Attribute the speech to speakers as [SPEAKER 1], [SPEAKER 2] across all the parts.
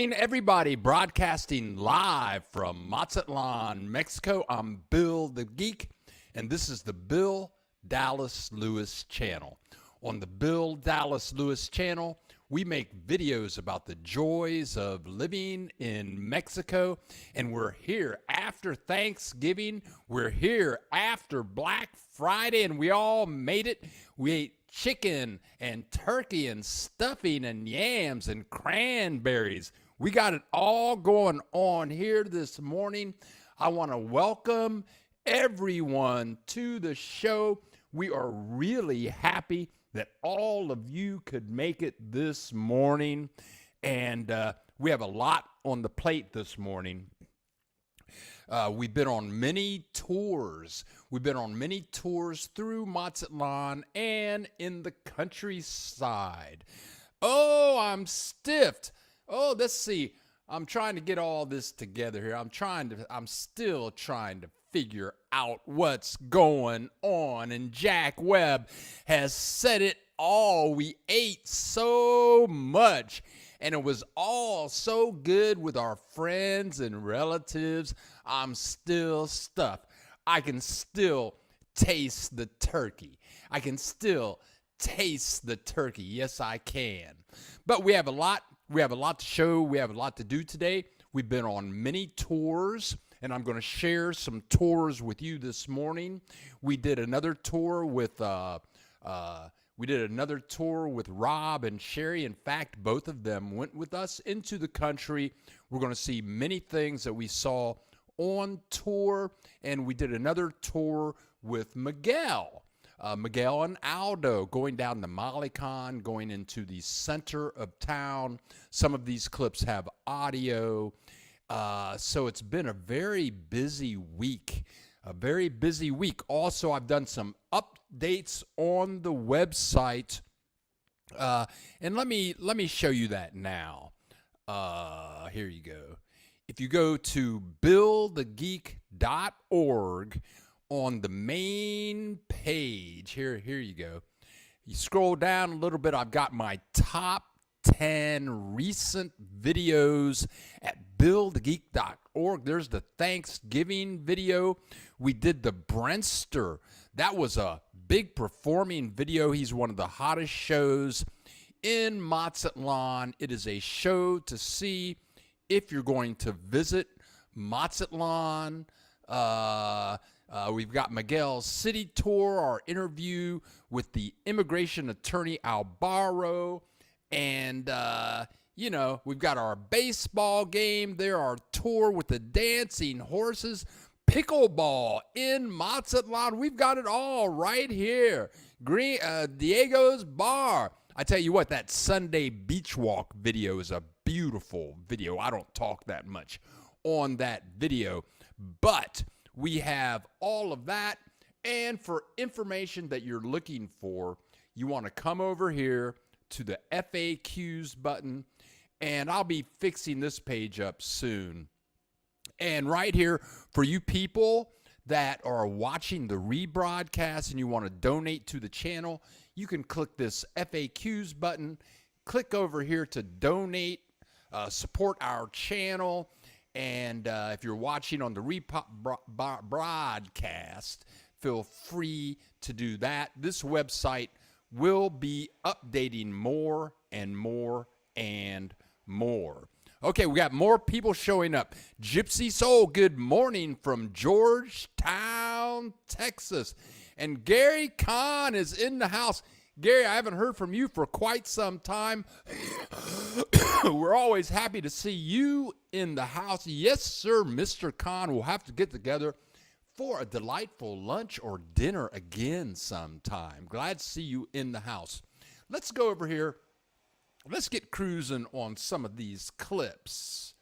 [SPEAKER 1] morning, everybody. Broadcasting live from Mazatlan, Mexico. I'm Bill the Geek, and this is the Bill Dallas Lewis channel. On the Bill Dallas Lewis channel, we make videos about the joys of living in Mexico, and we're here after Thanksgiving. We're here after Black Friday, and we all made it. We ate chicken and turkey and stuffing and yams and cranberries. We got it all going on here this morning. I want to welcome everyone to the show. We are really happy that all of you could make it this morning, and we have a lot on the plate this morning. We've been on many tours. We've been on many tours through Mazatlan and in the countryside. Oh, I'm stiffed. Oh, let's see. I'm trying to get all this together here. I'm still trying to figure out what's going on. And Jack Webb has said it all. We ate so much, and it was all so good with our friends and relatives. I'm still stuffed. I can still taste the turkey. I can still taste the turkey. Yes, I can. But we have a lot. We have a lot to show. We have a lot to do today. We've been on many tours, and I'm going to share some tours with you this morning. We did another tour with Rob and Sherry. In fact, both of them went with us into the country. We're going to see many things that we saw on tour, and we did another tour with Miguel and Aldo, going down the Malecon, going into the center of town. Some of these clips have audio, so it's been a very busy week. Also, I've done some updates on the website, and let me show you that now. Here you go. If you go to billthegeek.org on the main page, here you go. You scroll down a little bit. I've got my top 10 recent videos at billthegeek.org. There's the Thanksgiving video. We did the Brentster. That was a big performing video. He's one of the hottest shows in Mazatlan. It is a show to see if you're going to visit Mazatlan. We've got Miguel's city tour, our interview with the immigration attorney Alvaro, and we've got our baseball game there, our tour with the dancing horses, pickleball in Mazatlan. We've got it all right here. Diego's Bar. I tell you what, that Sunday beach walk video is a beautiful video. I don't talk that much on that video, but we have all of that. And for information that you're looking for, you want to come over here to the FAQs button, and I'll be fixing this page up soon. And right here, for you people that are watching the rebroadcast and you want to donate to the channel, you can click this FAQs button, click over here to donate, support our channel. And if you're watching on the rebroadcast, feel free to do that. This website will be updating more and more and more. Okay, we got more people showing up. Gypsy Soul, good morning from Georgetown, Texas. And Gary Kahn is in the house. Gary, I haven't heard from you for quite some time. We're always happy to see you in the house. Yes, sir, Mr. Kahn. We'll have to get together for a delightful lunch or dinner again sometime. Glad to see you in the house. Let's go over here. Let's get cruising on some of these clips.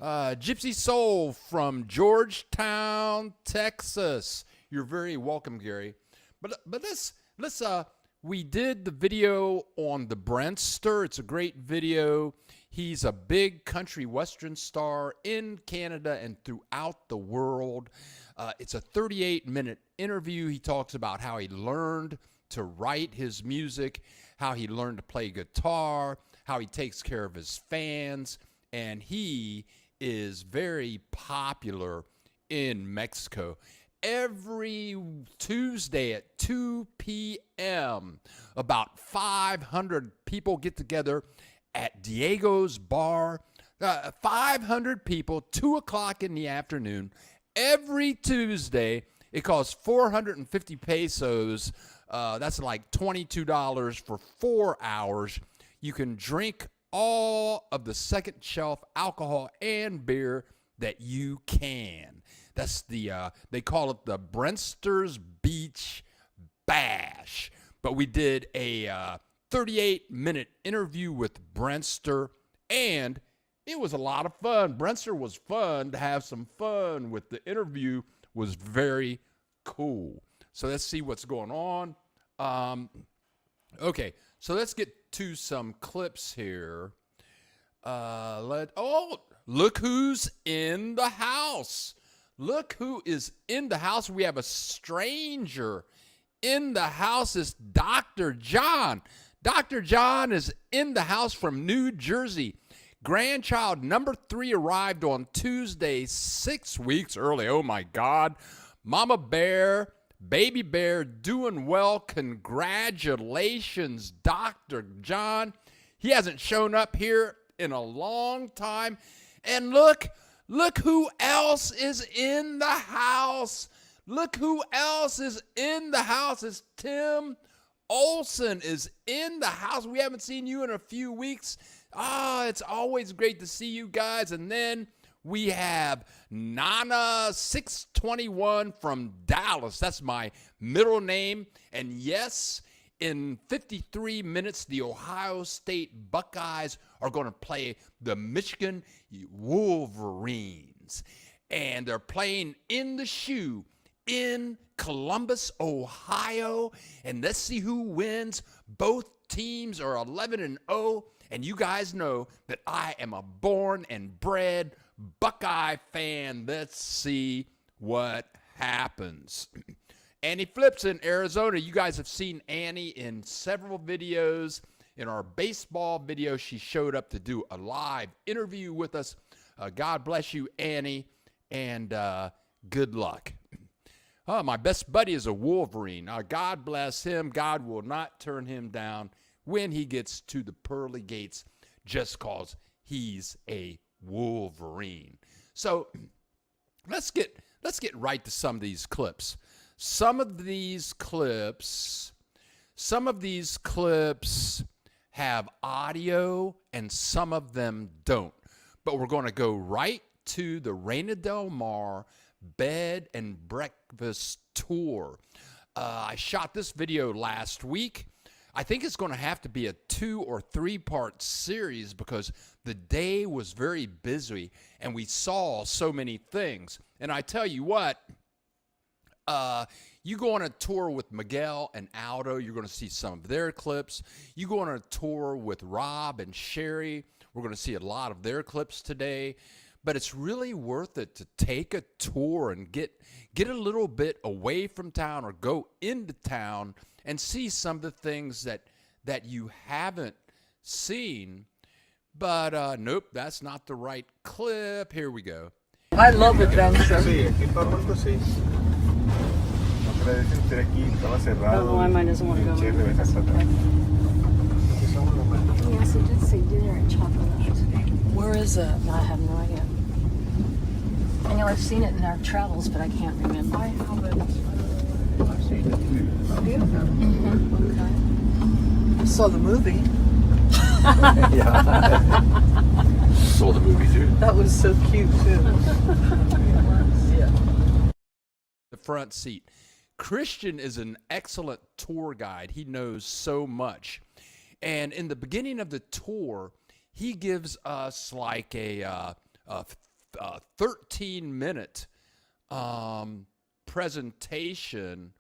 [SPEAKER 1] Gypsy Soul from Georgetown, Texas. You're very welcome, Gary. But we did the video on the Brentster. It's a great video. He's a big country western star in Canada and throughout the world. It's a 38-minute interview. He talks about how he learned to write his music, how he learned to play guitar, how he takes care of his fans. and he is very popular in Mexico. Every Tuesday at 2 p.m., about 500 people get together at Diego's Bar. 500 people, 2 o'clock in the afternoon, every Tuesday. It costs 450 pesos. That's like $22 for 4 hours. You can drink all of the second shelf alcohol and beer that you can. That's they call it the Brewster's Beach Bash. But we did a 38-minute interview with Brewster, and it was a lot of fun. Brewster was fun to have some fun with. The interview was very cool. So let's see what's going on. Okay, so let's get to some clips here. Look who's in the house. Look who is in the house. We have a stranger in the house. It's Dr. John. Dr. John is in the house from New Jersey. Grandchild number 3 arrived on Tuesday, 6 weeks early. Oh, my God. Mama Bear, Baby Bear, doing well. Congratulations, Dr. John. He hasn't shown up here in a long time. And look who else is in the house. Look who else is in the house. It's Tim Olson is in the house. We haven't seen you in a few weeks. It's always great to see you guys. And then we have Nana 621 from Dallas. That's my middle name. And yes, in 53 minutes, the Ohio State Buckeyes are going to play the Michigan Wolverines. And they're playing in the shoe in Columbus, Ohio. And let's see who wins. Both teams are 11-0. And you guys know that I am a born and bred Buckeye fan. Let's see what happens. Annie Flips in Arizona. You guys have seen Annie in several videos. In our baseball video, she showed up to do a live interview with us. God bless you, Annie, and good luck. My best buddy is a Wolverine. God bless him. God will not turn him down when he gets to the pearly gates just because he's a Wolverine. So let's get right to some of these clips. Some of these clips have audio and some of them don't. But we're going to go right to the Reina del Mar Bed and Breakfast Tour. I shot this video last week. I think it's going to have to be a 2 or 3 part series because the day was very busy and we saw so many things. And I tell you what, you go on a tour with Miguel and Aldo, you're going to see some of their clips. You go on a tour with Rob and Sherry, we're going to see a lot of their clips today. But it's really worth it to take a tour and get a little bit away from town or go into town and see some of the things that you haven't seen. But nope, that's not the right clip. Here we go.
[SPEAKER 2] I love adventure.
[SPEAKER 3] Oh, why mine doesn't want to go. Yes, it did say dinner at Chocolate.
[SPEAKER 2] Where is it?
[SPEAKER 3] I have no idea. I know I've seen it in our travels, but I can't remember.
[SPEAKER 2] I haven't.
[SPEAKER 3] Mm-hmm.
[SPEAKER 2] I saw the movie.
[SPEAKER 1] Saw the movie too.
[SPEAKER 2] That was so cute too. Yeah.
[SPEAKER 1] The front seat. Christian is an excellent tour guide. He knows so much. And in the beginning of the tour, he gives us like a 13-minute presentation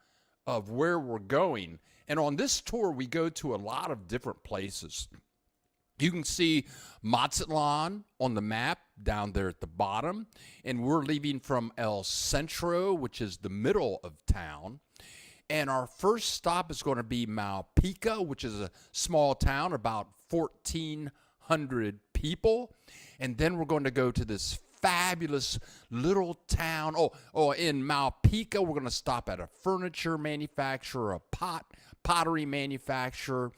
[SPEAKER 1] of where we're going. And on this tour, we go to a lot of different places. You can see Mazatlan on the map down there at the bottom. And we're leaving from El Centro, which is the middle of town. And our first stop is going to be Malpica, which is a small town, about 1,400 people. And then we're going to go to this fabulous little town. In Malpica, we're going to stop at a furniture manufacturer, a pottery manufacturer.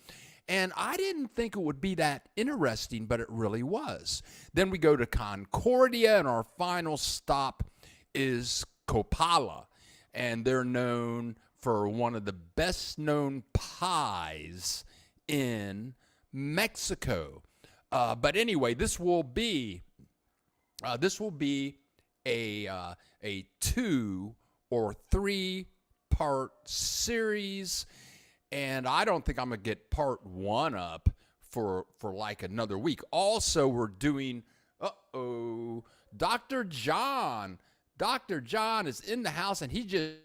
[SPEAKER 1] And I didn't think it would be that interesting, but it really was. Then we go to Concordia, and our final stop is Copala. And they're known for one of the best known pies in Mexico. But anyway, this will be a 2 or 3 part series, and I don't think I'm gonna get part 1 up for like another week. Also, we're doing Dr. John. Dr. John is in the house, and he just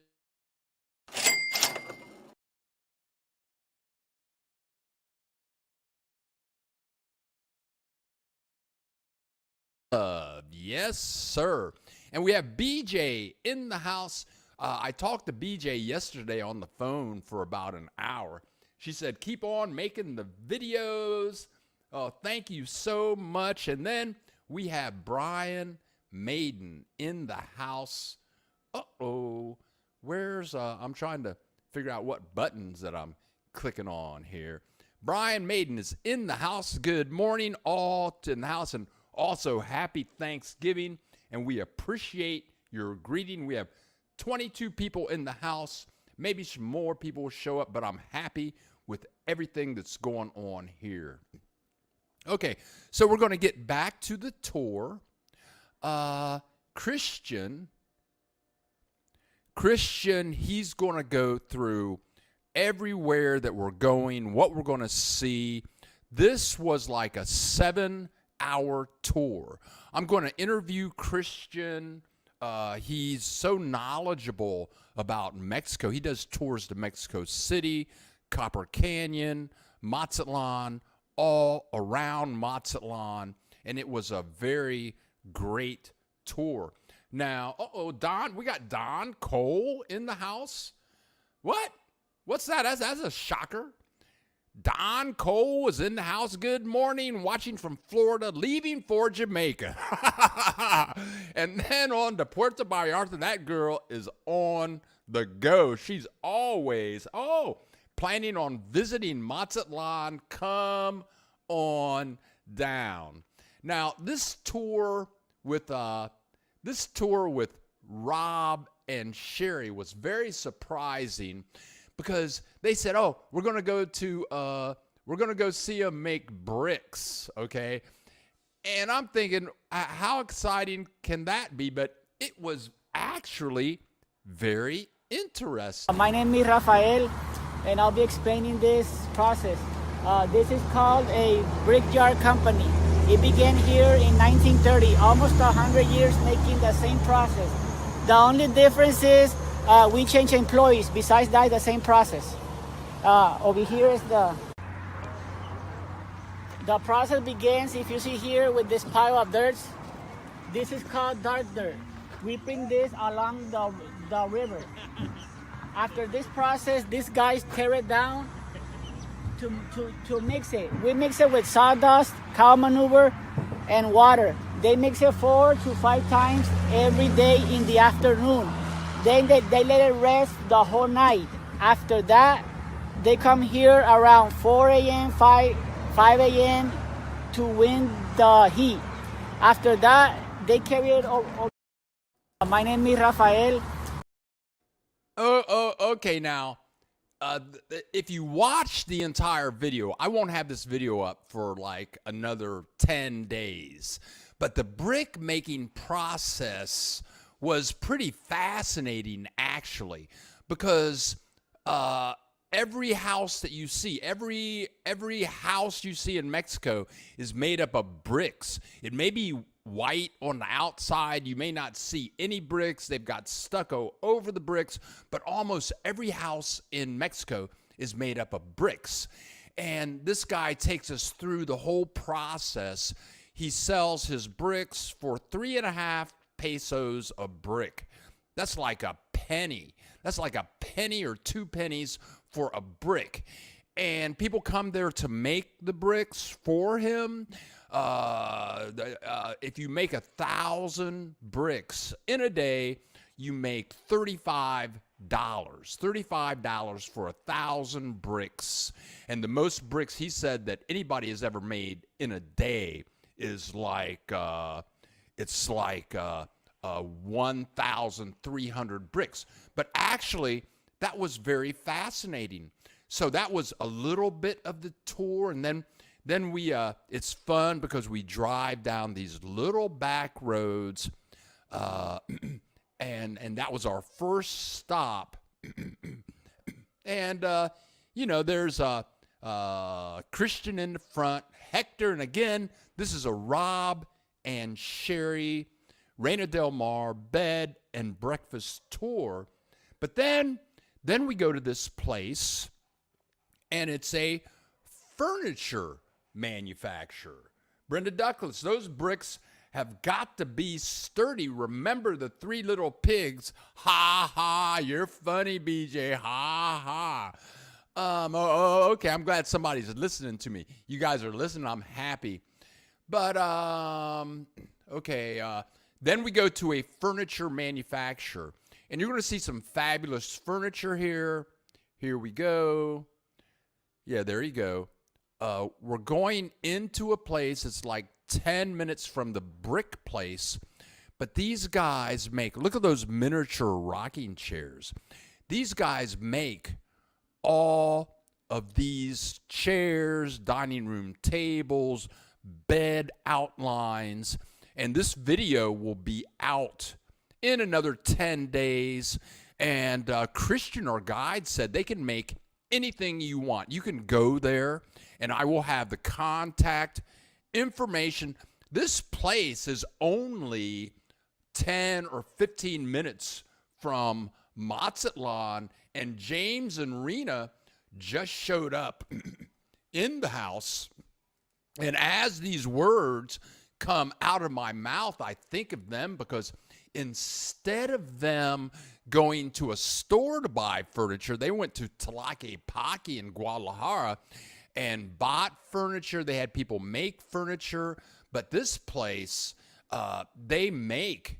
[SPEAKER 1] yes, sir. And we have BJ in the house. I talked to BJ yesterday on the phone for about an hour. She said, keep on making the videos. Thank you so much. And then we have Brian Maiden in the house. Where's, I'm trying to figure out what buttons that I'm clicking on here. Brian Maiden is in the house. Good morning, all in the house. And also, happy Thanksgiving, and we appreciate your greeting. We have 22 people in the house. Maybe some more people will show up, but I'm happy with everything that's going on here. Okay, so we're going to get back to the tour. Christian, he's going to go through everywhere that we're going, what we're going to see. This was like a 7-hour tour. I'm going to interview Christian. He's so knowledgeable about Mexico. He does tours to Mexico City, Copper Canyon, Mazatlan, all around Mazatlan, and it was a very great tour. Now, Don, we got Don Cole in the house. What? What's that? That's a shocker. Don Cole was in the house. Good morning, watching from Florida, leaving for Jamaica. And then on to Puerto Vallarta. That girl is on the go. She's always, planning on visiting Mazatlan. Come on down. Now, this tour with Rob and Sherry was very surprising, because they said, we're going to go see them make bricks, okay? And I'm thinking, how exciting can that be? But it was actually very interesting.
[SPEAKER 4] My name is Rafael, and I'll be explaining this process. This is called a brickyard company. It began here in 1930, almost 100 years making the same process. The only difference is we change employees. Besides that, the same process. Over here is the process begins, if you see here, with this pile of dirt. This is called dark dirt. We bring this along the river. After this process, these guys tear it down to mix it. We mix it with sawdust, cow manure, and water. They mix it 4 to 5 times every day in the afternoon. Then they let it rest the whole night. After that, they come here around 4 a.m., 5 a.m. to win the heat. After that, they carry it over. My name is Rafael.
[SPEAKER 1] Okay, now, if you watch the entire video, I won't have this video up for like another 10 days. But the brick making process was pretty fascinating, actually, because every house that you see, every house you see in Mexico is made up of bricks. It may be white on the outside. You may not see any bricks. They've got stucco over the bricks, but almost every house in Mexico is made up of bricks. And this guy takes us through the whole process. He sells his bricks for 3.5 pesos a brick. That's like a penny. That's like a penny or 2 pennies for a brick. And people come there to make the bricks for him. if you make 1,000 bricks in a day, you make $35 for 1,000 bricks. And the most bricks he said that anybody has ever made in a day is like 1,300 bricks. But actually, that was very fascinating. So that was a little bit of the tour, and then we it's fun because we drive down these little back roads, and that was our first stop. And there's Christian in the front, Hector, and again, this is a Rob and Sherry Reina Del Mar bed and breakfast tour. But then we go to this place, and it's a furniture manufacturer. Brenda Douglas, those bricks have got to be sturdy. Remember the three little pigs? Ha ha, you're funny, BJ. Ha ha. Okay, I'm glad somebody's listening to me. You guys are listening, I'm happy. But, okay, then we go to a furniture manufacturer. And you're going to see some fabulous furniture here. Here we go. Yeah, there you go. We're going into a place that's like 10 minutes from the brick place. But these guys make, look at those miniature rocking chairs. These guys make all of these chairs, dining room tables, bed outlines. And this video will be out in another 10 days. And Christian, our guide, said they can make anything you want. You can go there, and I will have the contact information. This place is only 10 or 15 minutes from Mazatlan, and James and Rena just showed up in the house. And as these words come out of my mouth, I think of them because instead of them going to a store to buy furniture, they went to Tlaquepaque in Guadalajara and bought furniture. They had people make furniture, but this place, they make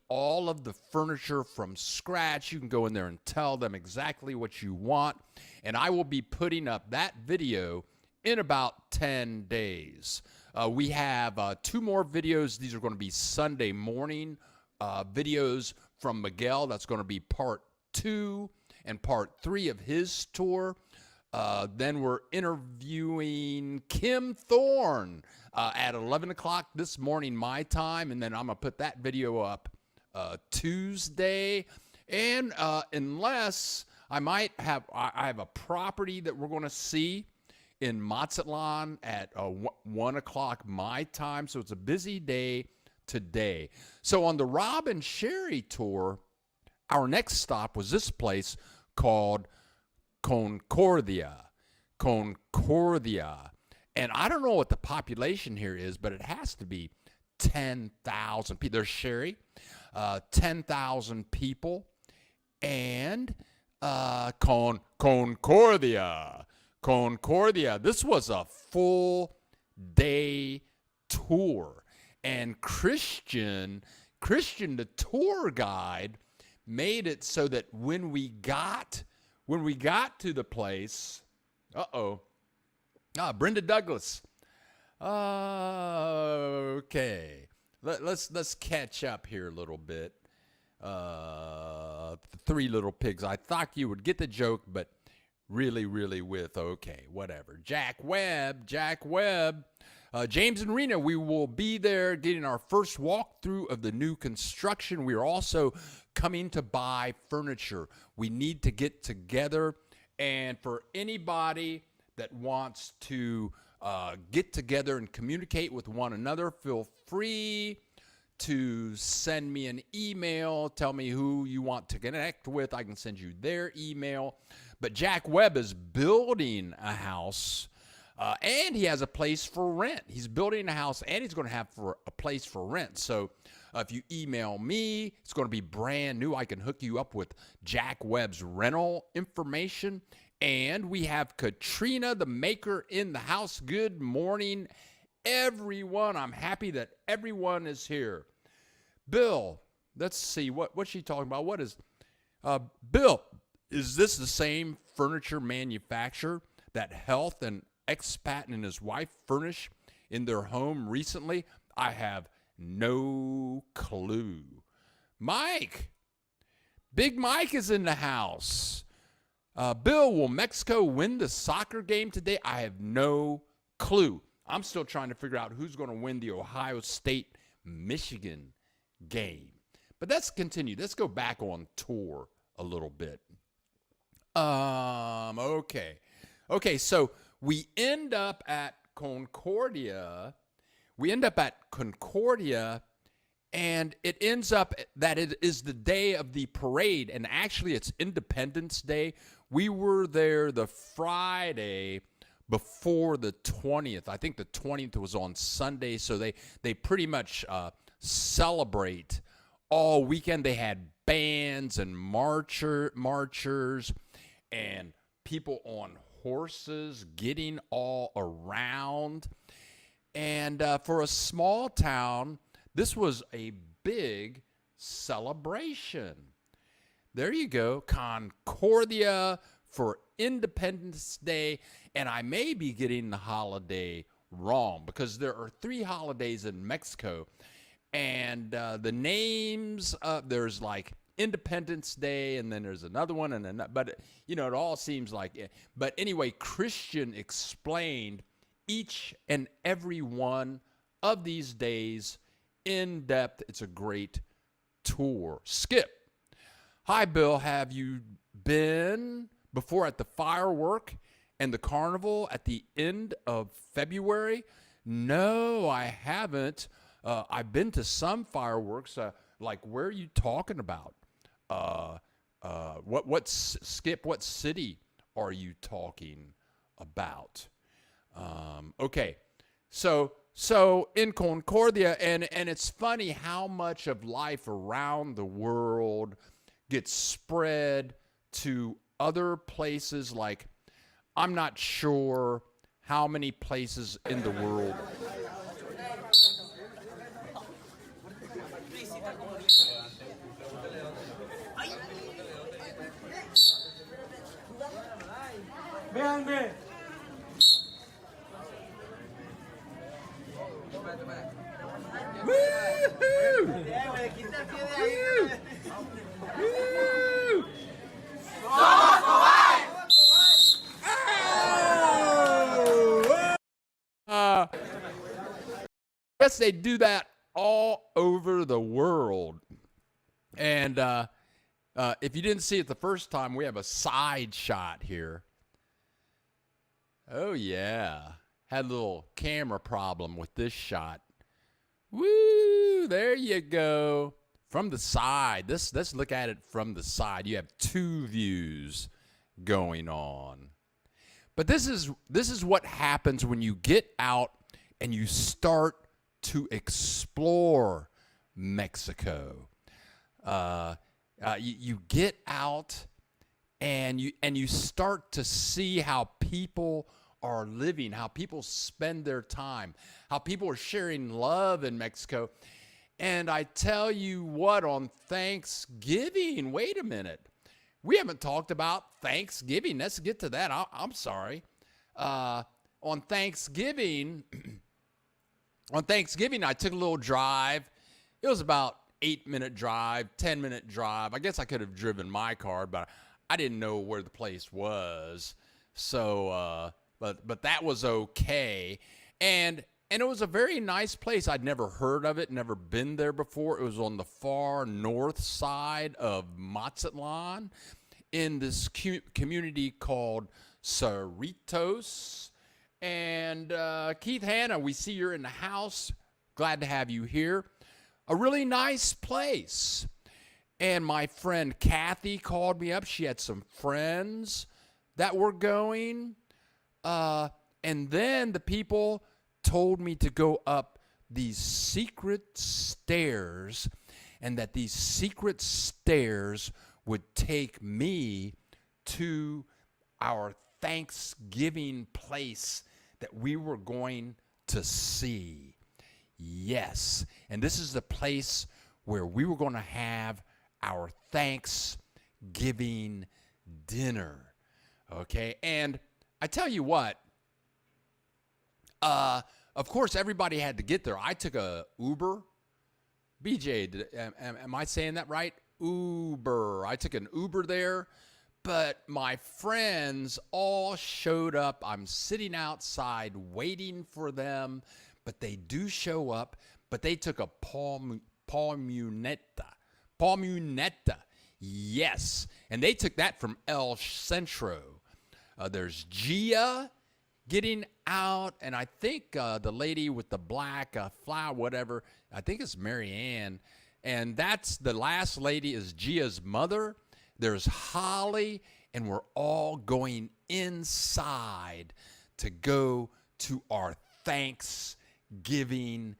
[SPEAKER 1] all of the furniture from scratch. You can go in there and tell them exactly what you want, and I will be putting up that video in about 10 days. We have 2 more videos. These are going to be Sunday morning videos from Miguel. That's going to be part 2 and part 3 of his tour. Then we're interviewing Kim Thorne at 11 o'clock this morning, my time. And then I'm going to put that video up Tuesday. And unless I have a property that we're going to see in Mazatlan at 1 o'clock my time. So it's a busy day today. So on the Rob and Sherry tour, our next stop was this place called Concordia. Concordia. And I don't know what the population here is, but it has to be 10,000 people. There's Sherry, 10,000 people. And Concordia. Concordia. This was a full day tour. And Christian, the tour guide, made it so that when we got to the place, Brenda Douglas. Okay. Let's catch up here a little bit. The Three Little Pigs. I thought you would get the joke, but really okay, whatever. Jack Webb. James and Rena, we will be there getting our first walkthrough of the new construction. We are also coming to buy furniture. We need to get together. And for anybody that wants to get together and communicate with one another, feel free to send me an email. Tell me who you want to connect with. I can send you their email. But Jack Webb is building a house, and he has a place for rent. He's building a house, and he's going to have a place for rent. So if you email me, it's going to be brand new. I can hook you up with Jack Webb's rental information. And we have Katrina, the maker, in the house. Good morning, everyone. I'm happy that everyone is here. Bill, let's see, what's she talking about? What is, Bill, is this the same furniture manufacturer that Health and Expat and his wife furnished in their home recently? I have no clue. Mike, Big Mike is in the house. Bill, will Mexico win the soccer game today? I have no clue. I'm still trying to figure out who's going to win the Ohio State-Michigan game. But let's continue. Let's go back on tour a little bit. Okay. Okay, so we end up at Concordia. And it ends up that it is the day of the parade, and actually it's Independence Day. We were there the Friday before the 20th. I think the 20th was on Sunday, so they pretty much celebrate all weekend. They had bands and marchers and people on horses getting all around. And for a small town, this was a big celebration. There you go, Concordia for Independence Day. And I may be getting the holiday wrong because there are 3 holidays in Mexico. And the names, there's like Independence Day, and then there's another one, and another, but it all seems like. But anyway, Christian explained each and every one of these days in depth. It's a great tour. Skip. Hi, Bill. Have you been before at the firework and the carnival at the end of February? No, I haven't. I've been to some fireworks. Like, where are you talking about? Skip, what city are you talking about? Okay, so in Concordia, and it's funny how much of life around the world gets spread to other places. Like, I'm not sure how many places in the world.
[SPEAKER 2] Véanme.
[SPEAKER 1] Yes, they do that all over the world. And if you didn't see it the first time, we have a side shot here. Oh, yeah. Had a little camera problem with this shot. Woo! There you go. From the side. Let's look at it from the side. You have 2 views going on. But this is what happens when you get out and you start to explore Mexico. You get out and you start to see how people are living, how people spend their time, how people are sharing love in Mexico. And I tell you what, on Thanksgiving, wait a minute. We haven't talked about Thanksgiving. Let's get to that. I'm sorry. On Thanksgiving, I took a little drive. It was about 8-minute drive, 10-minute drive. I guess I could have driven my car, but I didn't know where the place was. So, but that was okay. And it was a very nice place. I'd never heard of it, never been there before. It was on the far north side of Mazatlan in this community called Cerritos. And Keith Hanna, we see you're in the house. Glad to have you here. A really nice place. And my friend Kathy called me up. She had some friends that were going. And then the people told me to go up these secret stairs, and that these secret stairs would take me to our Thanksgiving place that we were going to see. Yes. And this is the place where we were going to have our Thanksgiving dinner. Okay. And I tell you what, of course, everybody had to get there. I took a Uber. BJ, am I saying that right? Uber. I took an Uber there, but my friends all showed up. I'm sitting outside waiting for them, but they do show up. But they took a palmuneta. Yes, and they took that from El Centro. There's Gia getting out, and I think the lady with the black flower, whatever, I think it's Mary Ann, and that's the last lady is Gia's mother. There's Holly, and we're all going inside to go to our Thanksgiving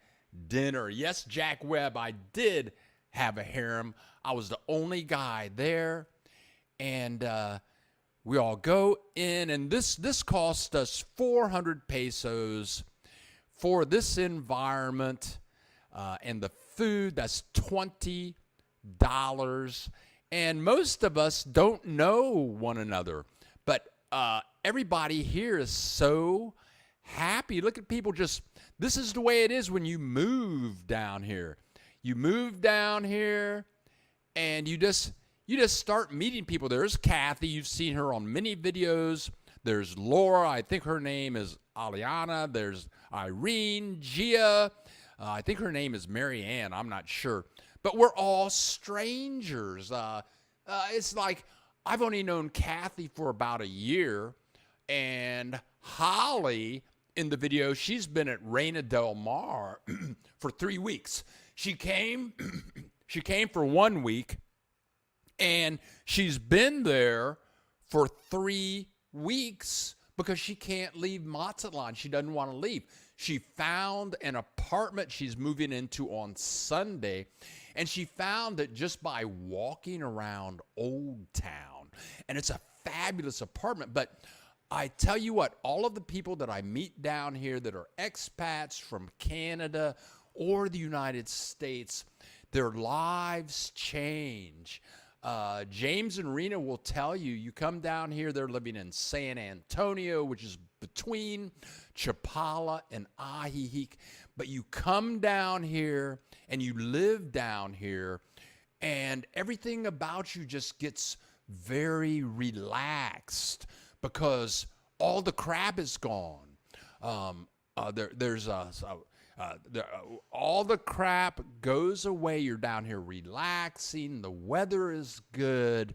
[SPEAKER 1] dinner. Yes, Jack Webb, I did have a harem. I was the only guy there, and we all go in, and this cost us 400 pesos for this environment, and the food, that's $20. And most of us don't know one another, but everybody here is so happy. Look at people this is the way it is when you move down here. You move down here, and you just start meeting people. There's Kathy. You've seen her on many videos. There's Laura. I think her name is Aliana. There's Irene, Gia. I think her name is Mary Ann. I'm not sure. But we're all strangers. It's like I've only known Kathy for about a year. And Holly, in the video, she's been at Reina Del Mar for 3 weeks. She came for 1 week. And she's been there for 3 weeks because she can't leave Mazatlan. She doesn't want to leave. She found an apartment she's moving into on Sunday, and she found that just by walking around Old Town, and it's a fabulous apartment. But I tell you what, all of the people that I meet down here that are expats from Canada or the United States, their lives change. James and Rena will tell you, you come down here, they're living in San Antonio, which is between Chapala and Ajijic. But you come down here and you live down here, and everything about you just gets very relaxed because all the crap is gone. All the crap goes away. You're down here relaxing. The weather is good.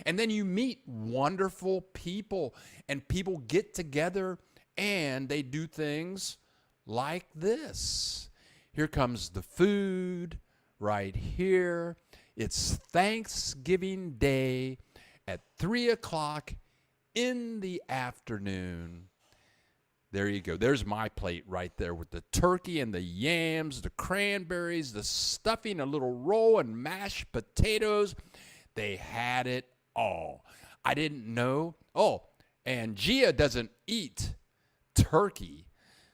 [SPEAKER 1] And then you meet wonderful people, and people get together and they do things like this. Here comes the food right here. It's Thanksgiving Day at 3 o'clock in the afternoon. There you go. There's my plate right there with the turkey and the yams, the cranberries, the stuffing, a little roll, and mashed potatoes. They had it all. I didn't know. Oh, and Gia doesn't eat turkey,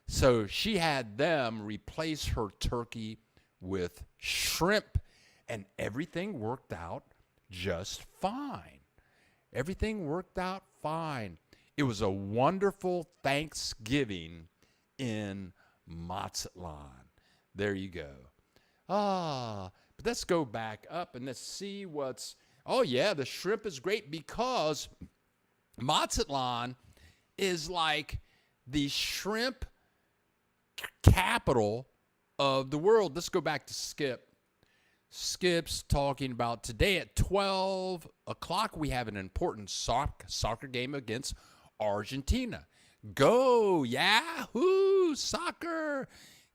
[SPEAKER 1] so she had them replace her turkey with shrimp, and everything worked out just fine. Everything worked out fine. It was a wonderful Thanksgiving in Mazatlan. There you go. But let's go back up and let's see what's... Oh, yeah, the shrimp is great because Mazatlan is like the shrimp capital of the world. Let's go back to Skip. Skip's talking about today at 12 o'clock, we have an important soccer game against Argentina. Go, Yahoo, soccer.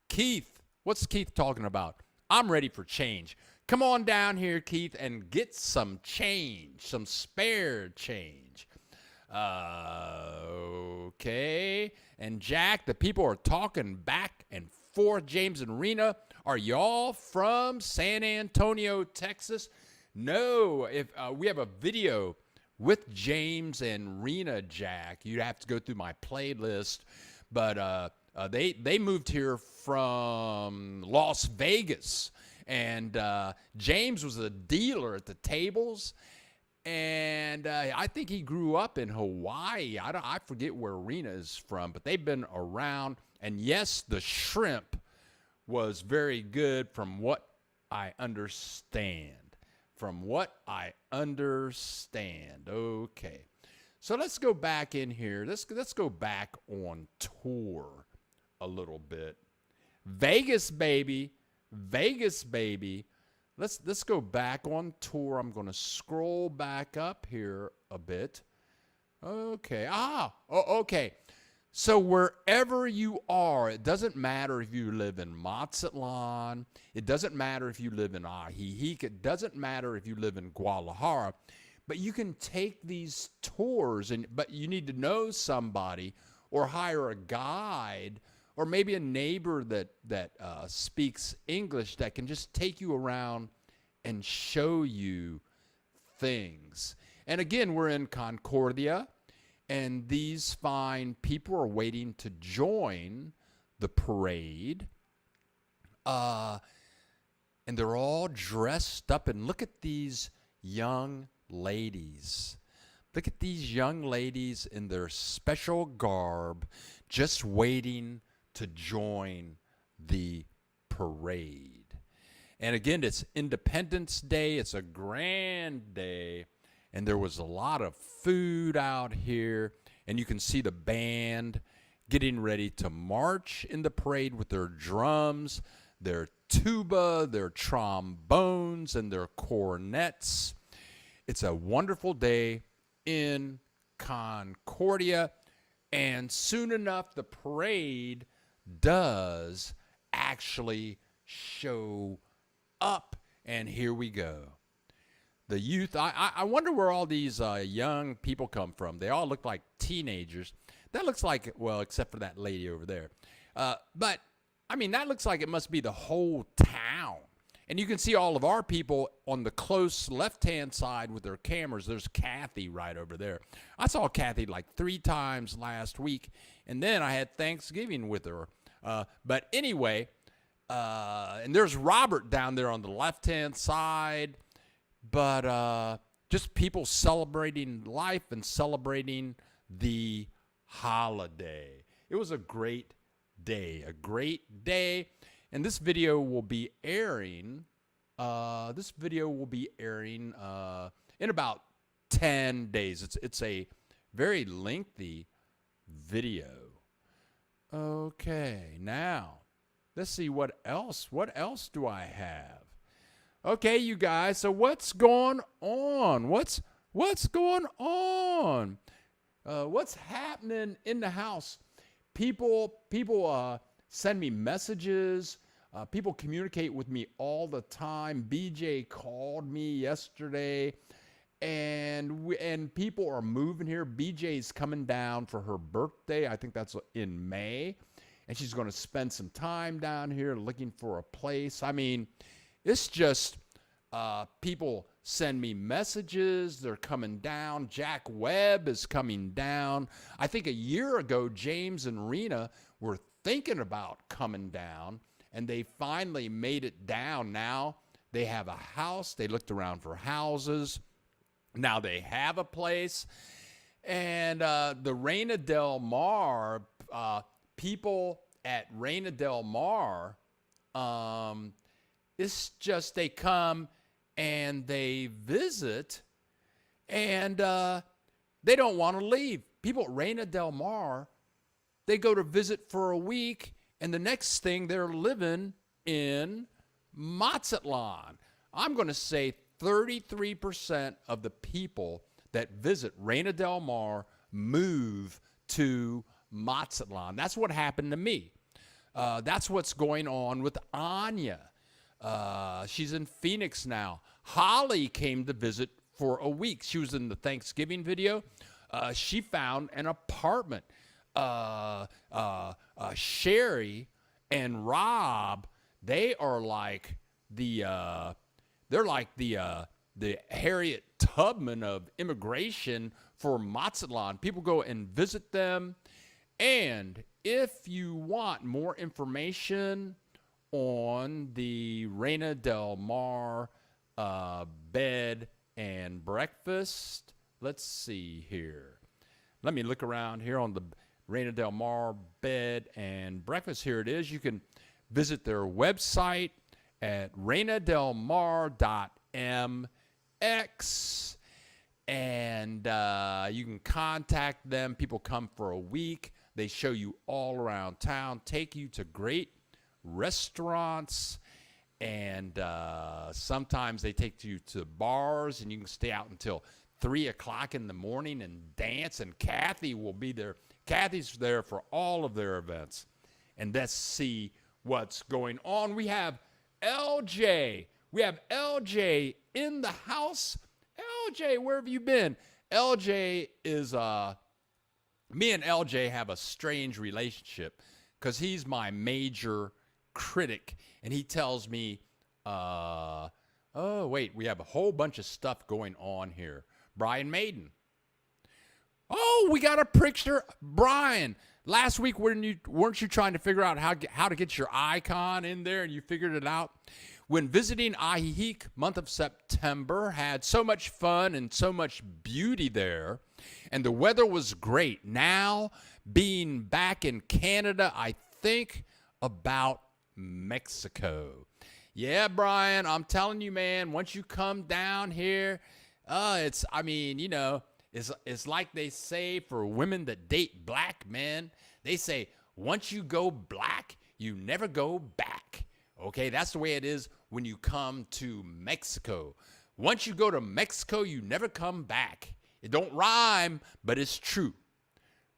[SPEAKER 1] Keith, what's Keith talking about? I'm ready for change. Come on down here, Keith, and get some change, some spare change. Okay. And Jack, the people are talking back and forth. James and Rena, are y'all from San Antonio, Texas? No. If we have a video with James and Rena, Jack. You'd have to go through my playlist. But They moved here from Las Vegas, and James was a dealer at the tables. And I think he grew up in Hawaii. I forget where Rena is from, but they've been around. And yes, the shrimp was very good from what I understand. From what I understand. Okay. So let's go back in here. Let's go back on tour a little bit. Vegas, baby. Vegas, baby. Let's go back on tour. I'm going to scroll back up here a bit. Okay. Okay. So wherever you are, it doesn't matter if you live in Mazatlan. It doesn't matter if you live in Ajijic. It doesn't matter if you live in Guadalajara. But you can take these tours, but you need to know somebody or hire a guide or maybe a neighbor that speaks English that can just take you around and show you things. And again, we're in Concordia, and these fine people are waiting to join the parade. And they're all dressed up, and look at these young ladies. Look at these young ladies in their special garb, just waiting to join the parade. And again, it's Independence Day. It's a grand day. And there was a lot of food out here. And you can see the band getting ready to march in the parade with their drums, their tuba, their trombones, and their cornets. It's a wonderful day in Concordia. And soon enough, the parade does actually show up. And here we go. The youth, I wonder where all these young people come from. They all look like teenagers. That looks like, well, except for that lady over there. But, I mean, that looks like it must be the whole town. And you can see all of our people on the close left-hand side with their cameras. There's Kathy right over there. I saw Kathy like 3 times last week, and then I had Thanksgiving with her. But anyway, and there's Robert down there on the left-hand side. But just people celebrating life and celebrating the holiday. It was a great day, And this video will be airing. In about 10 days. It's a very lengthy video. Okay, now let's see what else. What else do I have? Okay, you guys. So what's going on? What's going on? What's happening in the house? People send me messages. People communicate with me all the time. BJ called me yesterday, and people are moving here. BJ's coming down for her birthday. I think that's in May, and she's going to spend some time down here looking for a place. I mean, it's just people send me messages. They're coming down. Jack Webb is coming down. I think a year ago, James and Rena were thinking about coming down, and they finally made it down. Now they have a house. They looked around for houses. Now they have a place. And the Reina Del Mar, people at Reina Del Mar, it's just they come and they visit, and they don't want to leave. People at Reina Del Mar, they go to visit for a week, and the next thing they're living in Mazatlan. I'm going to say 33% of the people that visit Reina Del Mar move to Mazatlan. That's what happened to me. That's what's going on with Anya. She's in Phoenix now. Holly came to visit for a week. She was in the Thanksgiving video. She found an apartment. Sherry and Rob, they are like the Harriet Tubman of immigration for Mazatlan. People go and visit them, and if you want more information on the Reina del Mar bed and breakfast, let's see here. Let me look around here on the Reina del Mar bed and breakfast. Here it is. You can visit their website at reinadelmar.mx, and you can contact them. People come for a week. They show you all around town, take you to great restaurants, and sometimes they take you to bars, and you can stay out until 3 o'clock in the morning and dance, and Kathy will be there. Kathy's there for all of their events. And let's see what's going on. We have LJ. We have LJ in the house. LJ, where have you been? LJ is, me and LJ have a strange relationship because he's my major critic. And he tells me, oh, wait, we have a whole bunch of stuff going on here. Brian Maiden. Oh, we got a picture. Brian, last week weren't you trying to figure out how to get your icon in there, and you figured it out? When visiting Ajijic, month of September, had so much fun and so much beauty there, and the weather was great. Now, being back in Canada, I think about Mexico. Yeah, Brian, I'm telling you, man, once you come down here, it's like they say for women that date black men. They say, once you go black, you never go back. Okay, that's the way it is when you come to Mexico. Once you go to Mexico, you never come back. It don't rhyme, but it's true.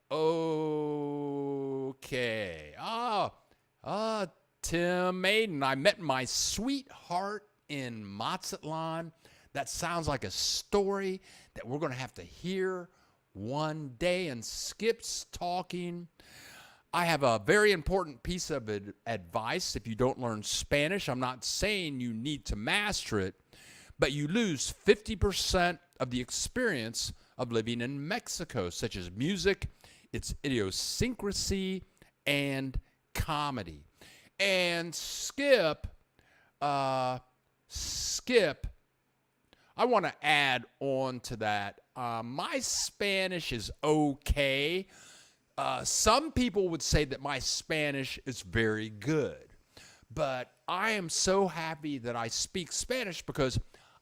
[SPEAKER 1] Okay. Tim Maiden. I met my sweetheart in Mazatlan. That sounds like a story that we're going to have to hear one day. And Skip's talking. I have a very important piece of advice if you don't learn Spanish. I'm not saying you need to master it, but you lose 50% of the experience of living in Mexico, such as music, its idiosyncrasy, and comedy. And Skip, I want to add on to that. My Spanish is okay. Some people would say that my Spanish is very good. But I am so happy that I speak Spanish because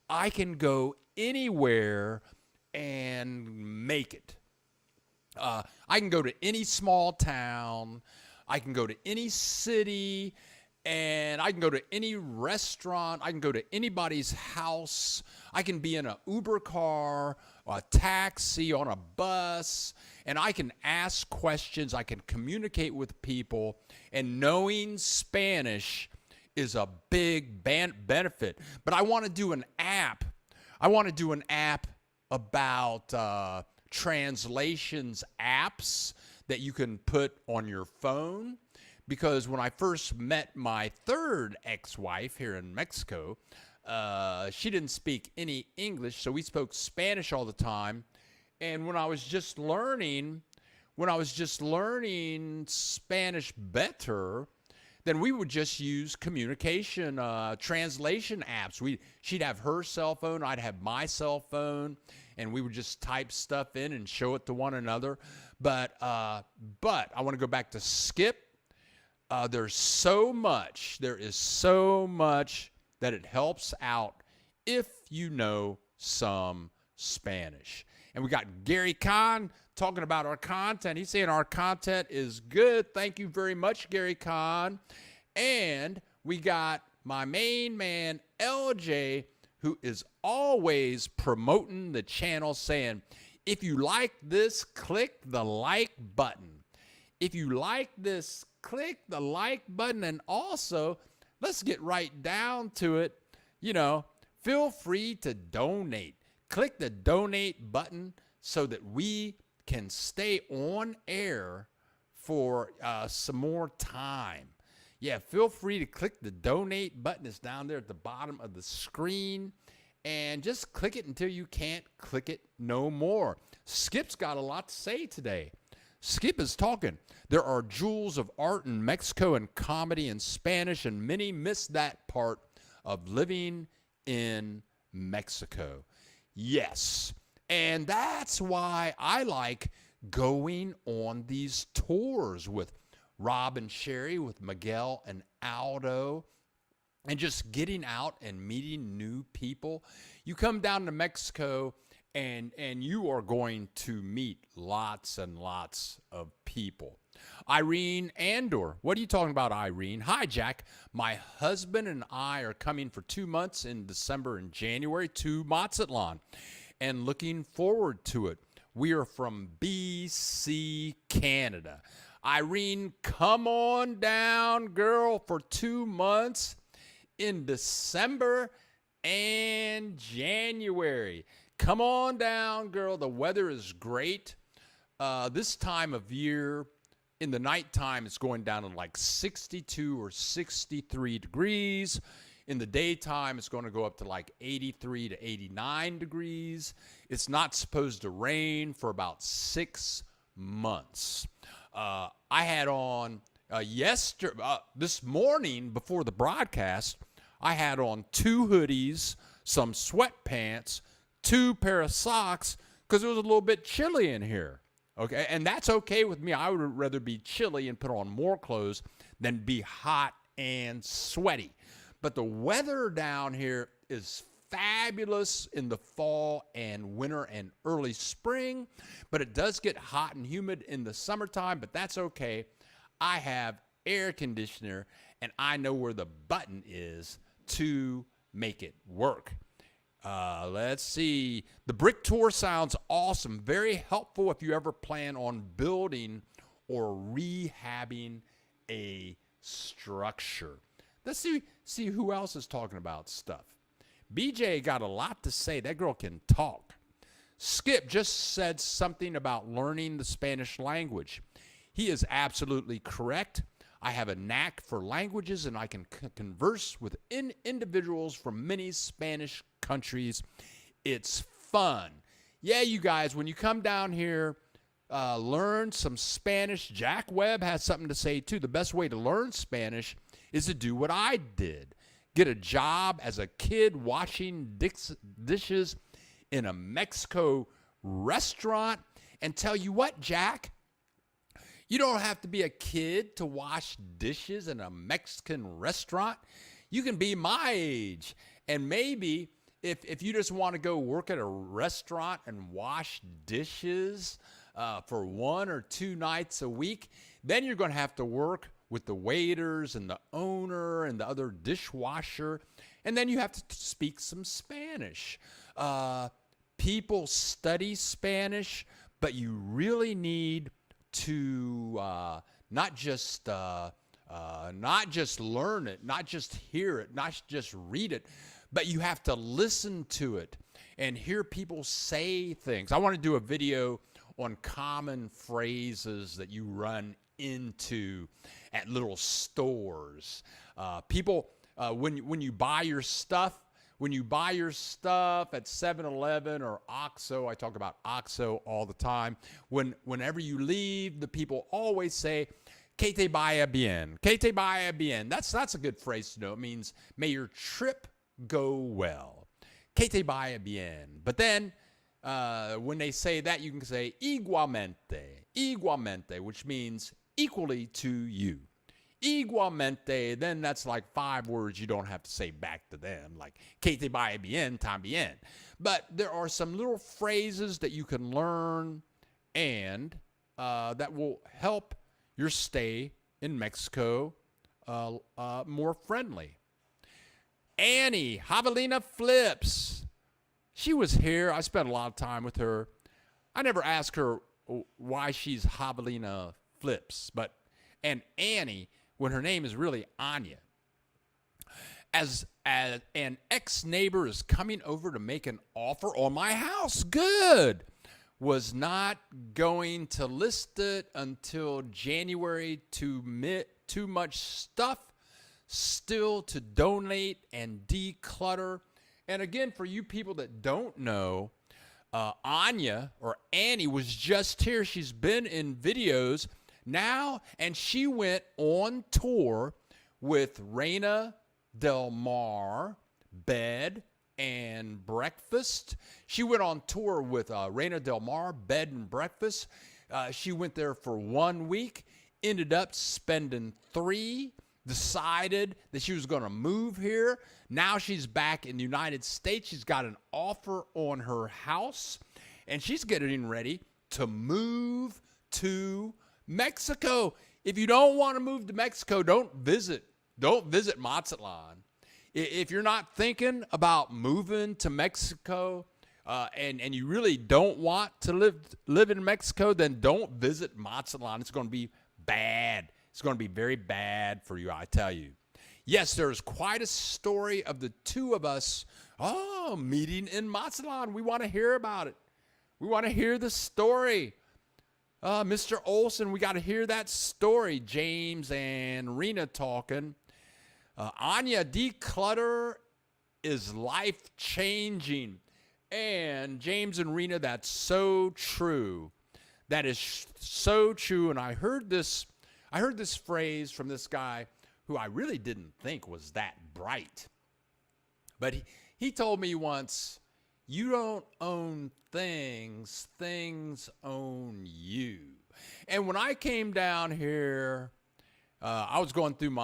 [SPEAKER 1] I can go anywhere and make it. I can go to any small town. I can go to any city. And I can go to any restaurant. I can go to anybody's house. I can be in an Uber car, a taxi, on a bus, and I can ask questions. I can communicate with people. And knowing Spanish is a big benefit. But I want to do an app. I want to do an app about translations apps that you can put on your phone. Because when I first met my third ex-wife here in Mexico, she didn't speak any English, so we spoke Spanish all the time. And when I was just learning Spanish better, then we would just use communication translation apps. She'd have her cell phone, I'd have my cell phone, and we would just type stuff in and show it to one another. But I want to go back to Skip. There is so much that it helps out if you know some Spanish. And we got Gary Kahn talking about our content. He's saying our content is good. Thank you very much, Gary Kahn. And we got my main man, LJ, who is always promoting the channel, saying, if you like this, click the like button. If you like this, click the like button. And also, let's get right down to it. Feel free to donate. Click the donate button so that we can stay on air for some more time. Yeah, feel free to click the donate button. It's down there at the bottom of the screen. And just click it until you can't click it no more. Skip's got a lot to say today. Skip is talking. There are jewels of art in Mexico and comedy in Spanish, and many miss that part of living in Mexico. Yes, and that's why I like going on these tours with Rob and Sherry, with Miguel and Aldo, and just getting out and meeting new people. You come down to Mexico, and you are going to meet lots and lots of people. Irene Andor, what are you talking about, Irene? Hi, Jack. My husband and I are coming for 2 months in December and January to Mazatlan, and looking forward to it. We are from BC, Canada. Irene, come on down, girl, for 2 months in December and January. Come on down, girl. The weather is great. This time of year, in the nighttime, it's going down to like 62 or 63 degrees. In the daytime, it's going to go up to like 83 to 89 degrees. It's not supposed to rain for about 6 months. I had on this morning before the broadcast, I had on 2 hoodies, some sweatpants, 2 pair of socks, because it was a little bit chilly in here. Okay, and that's okay with me. I would rather be chilly and put on more clothes than be hot and sweaty. But the weather down here is fabulous in the fall and winter and early spring, but it does get hot and humid in the summertime, but that's okay. I have air conditioner, and I know where the button is to make it work. Let's see. The brick tour sounds awesome. Very helpful if you ever plan on building or rehabbing a structure. Let's see who else is talking about stuff. BJ got a lot to say. That girl can talk. Skip just said something about learning the Spanish language. He is absolutely correct. I have a knack for languages, and I can converse with individuals from many Spanish countries. It's fun. Yeah, you guys, when you come down here, learn some Spanish. Jack Webb has something to say, too. The best way to learn Spanish is to do what I did. Get a job as a kid washing dishes in a Mexico restaurant. And tell you what, Jack, you don't have to be a kid to wash dishes in a Mexican restaurant. You can be my age. And maybe if you just want to go work at a restaurant and wash dishes for 1 or 2 nights a week, then you're going to have to work with the waiters and the owner and the other dishwasher. And then you have to speak some Spanish. People study Spanish, but you really need to not just learn it, not just hear it, not just read it, but you have to listen to it and hear people say things. I want to do a video on common phrases that you run into at little stores. People, when you buy your stuff, at 7-Eleven or OXXO, I talk about OXXO all the time. Whenever you leave, the people always say, "Que te vaya bien." "Que te vaya bien." That's a good phrase to know. It means, may your trip go well. "Que te vaya bien." But then, when they say that, you can say igualmente, which means equally to you. Igualmente, then that's like 5 words you don't have to say back to them, like "Que te vaya bien, también." But there are some little phrases that you can learn and that will help your stay in Mexico more friendly. Annie, Javelina Flips. She was here. I spent a lot of time with her. I never asked her why she's Javelina Flips, and Annie, when her name is really Anya. As an ex-neighbor is coming over to make an offer on my house. Good. Was not going to list it until January. Too much stuff still to donate and declutter. And again, for you people that don't know, Anya or Annie was just here. She's been in videos now, and she went on tour with Reina Del Mar Bed and Breakfast. She went on tour with Reina Del Mar Bed and Breakfast. She went there for 1 week, ended up spending 3, decided that she was going to move here. Now she's back in the United States. She's got an offer on her house, and she's getting ready to move to Mexico. If you don't want to move to Mexico, don't visit Mazatlan. If you're not thinking about moving to Mexico, and you really don't want to live in Mexico, then don't visit Mazatlan. It's going to be bad. It's going to be very bad for you, I tell you. Yes, there's quite a story of the two of us meeting in Mazatlan. We want to hear about it. We want to hear the story. Mr. Olson, we got to hear that story. James and Rena talking. Anya, declutter is life-changing. And James and Rena, that's so true. That is so true. And I heard this phrase from this guy who I really didn't think was that bright. But he told me once, you don't own things, things own you. And when I came down here, I was going through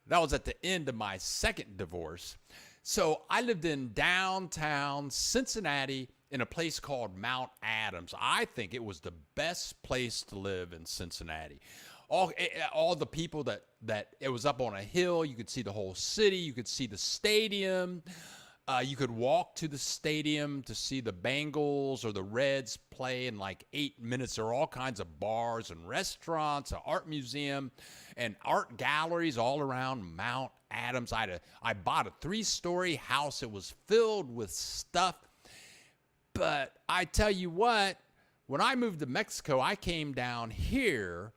[SPEAKER 1] that was at the end of my second divorce. So I lived in downtown Cincinnati in a place called Mount Adams. I think it was the best place to live in Cincinnati. All the people that it was up on a hill. You could see the whole city. You could see the stadium. You could walk to the stadium to see the Bengals or the Reds play in like 8 minutes. There are all kinds of bars and restaurants, an art museum, and art galleries all around Mount Adams. I bought a 3-story house. It was filled with stuff. But I tell you what, when I moved to Mexico, I came down here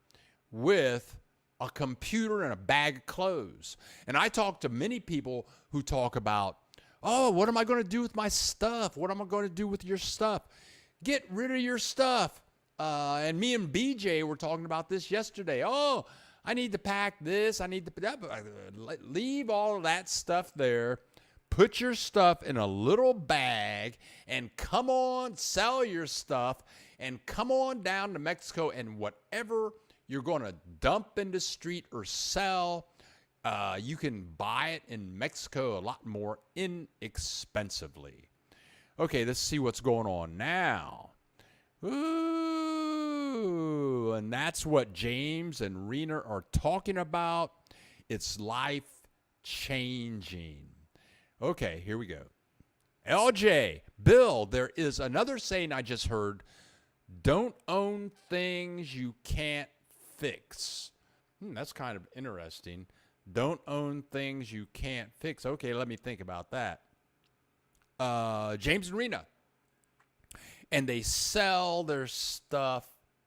[SPEAKER 1] with a computer and a bag of clothes. And I talk to many people who talk about, oh, what am I going to do with my stuff? What am I going to do with your stuff? Get rid of your stuff. And me and BJ were talking about this yesterday. Oh, I need to pack this. I need to leave all of that stuff there. Put your stuff in a little bag and come on, sell your stuff and come on down to Mexico, and whatever you're going to dump in the street or sell, you can buy it in Mexico a lot more inexpensively. Okay, let's see what's going on now. Ooh, and that's what James and Rena are talking about. It's life-changing. Okay, here we go. LJ, Bill, there is another saying I just heard. Don't own things you can't fix. That's kind of interesting. Don't own things you can't fix. Okay, let me think about that. James and Rena. And they sell their stuff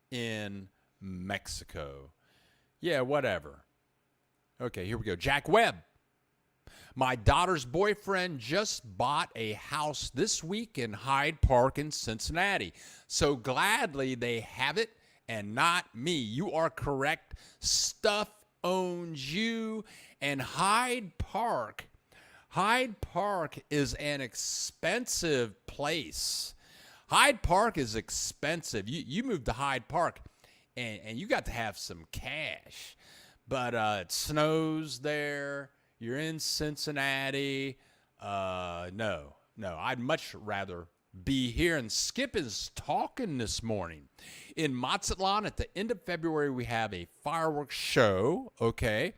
[SPEAKER 1] in Mexico. Yeah, whatever. Okay, here we go. Jack Webb. My daughter's boyfriend just bought a house this week in Hyde Park in Cincinnati. So gladly they have it and not me. You are correct. Stuff owns you. And Hyde Park is an expensive place. Hyde Park is expensive. You moved to Hyde Park and you got to have some cash. But it snows there. You're in Cincinnati. No, I'd much rather be here. And Skip is talking this morning. In Mazatlan, at the end of February, we have a fireworks show, okay?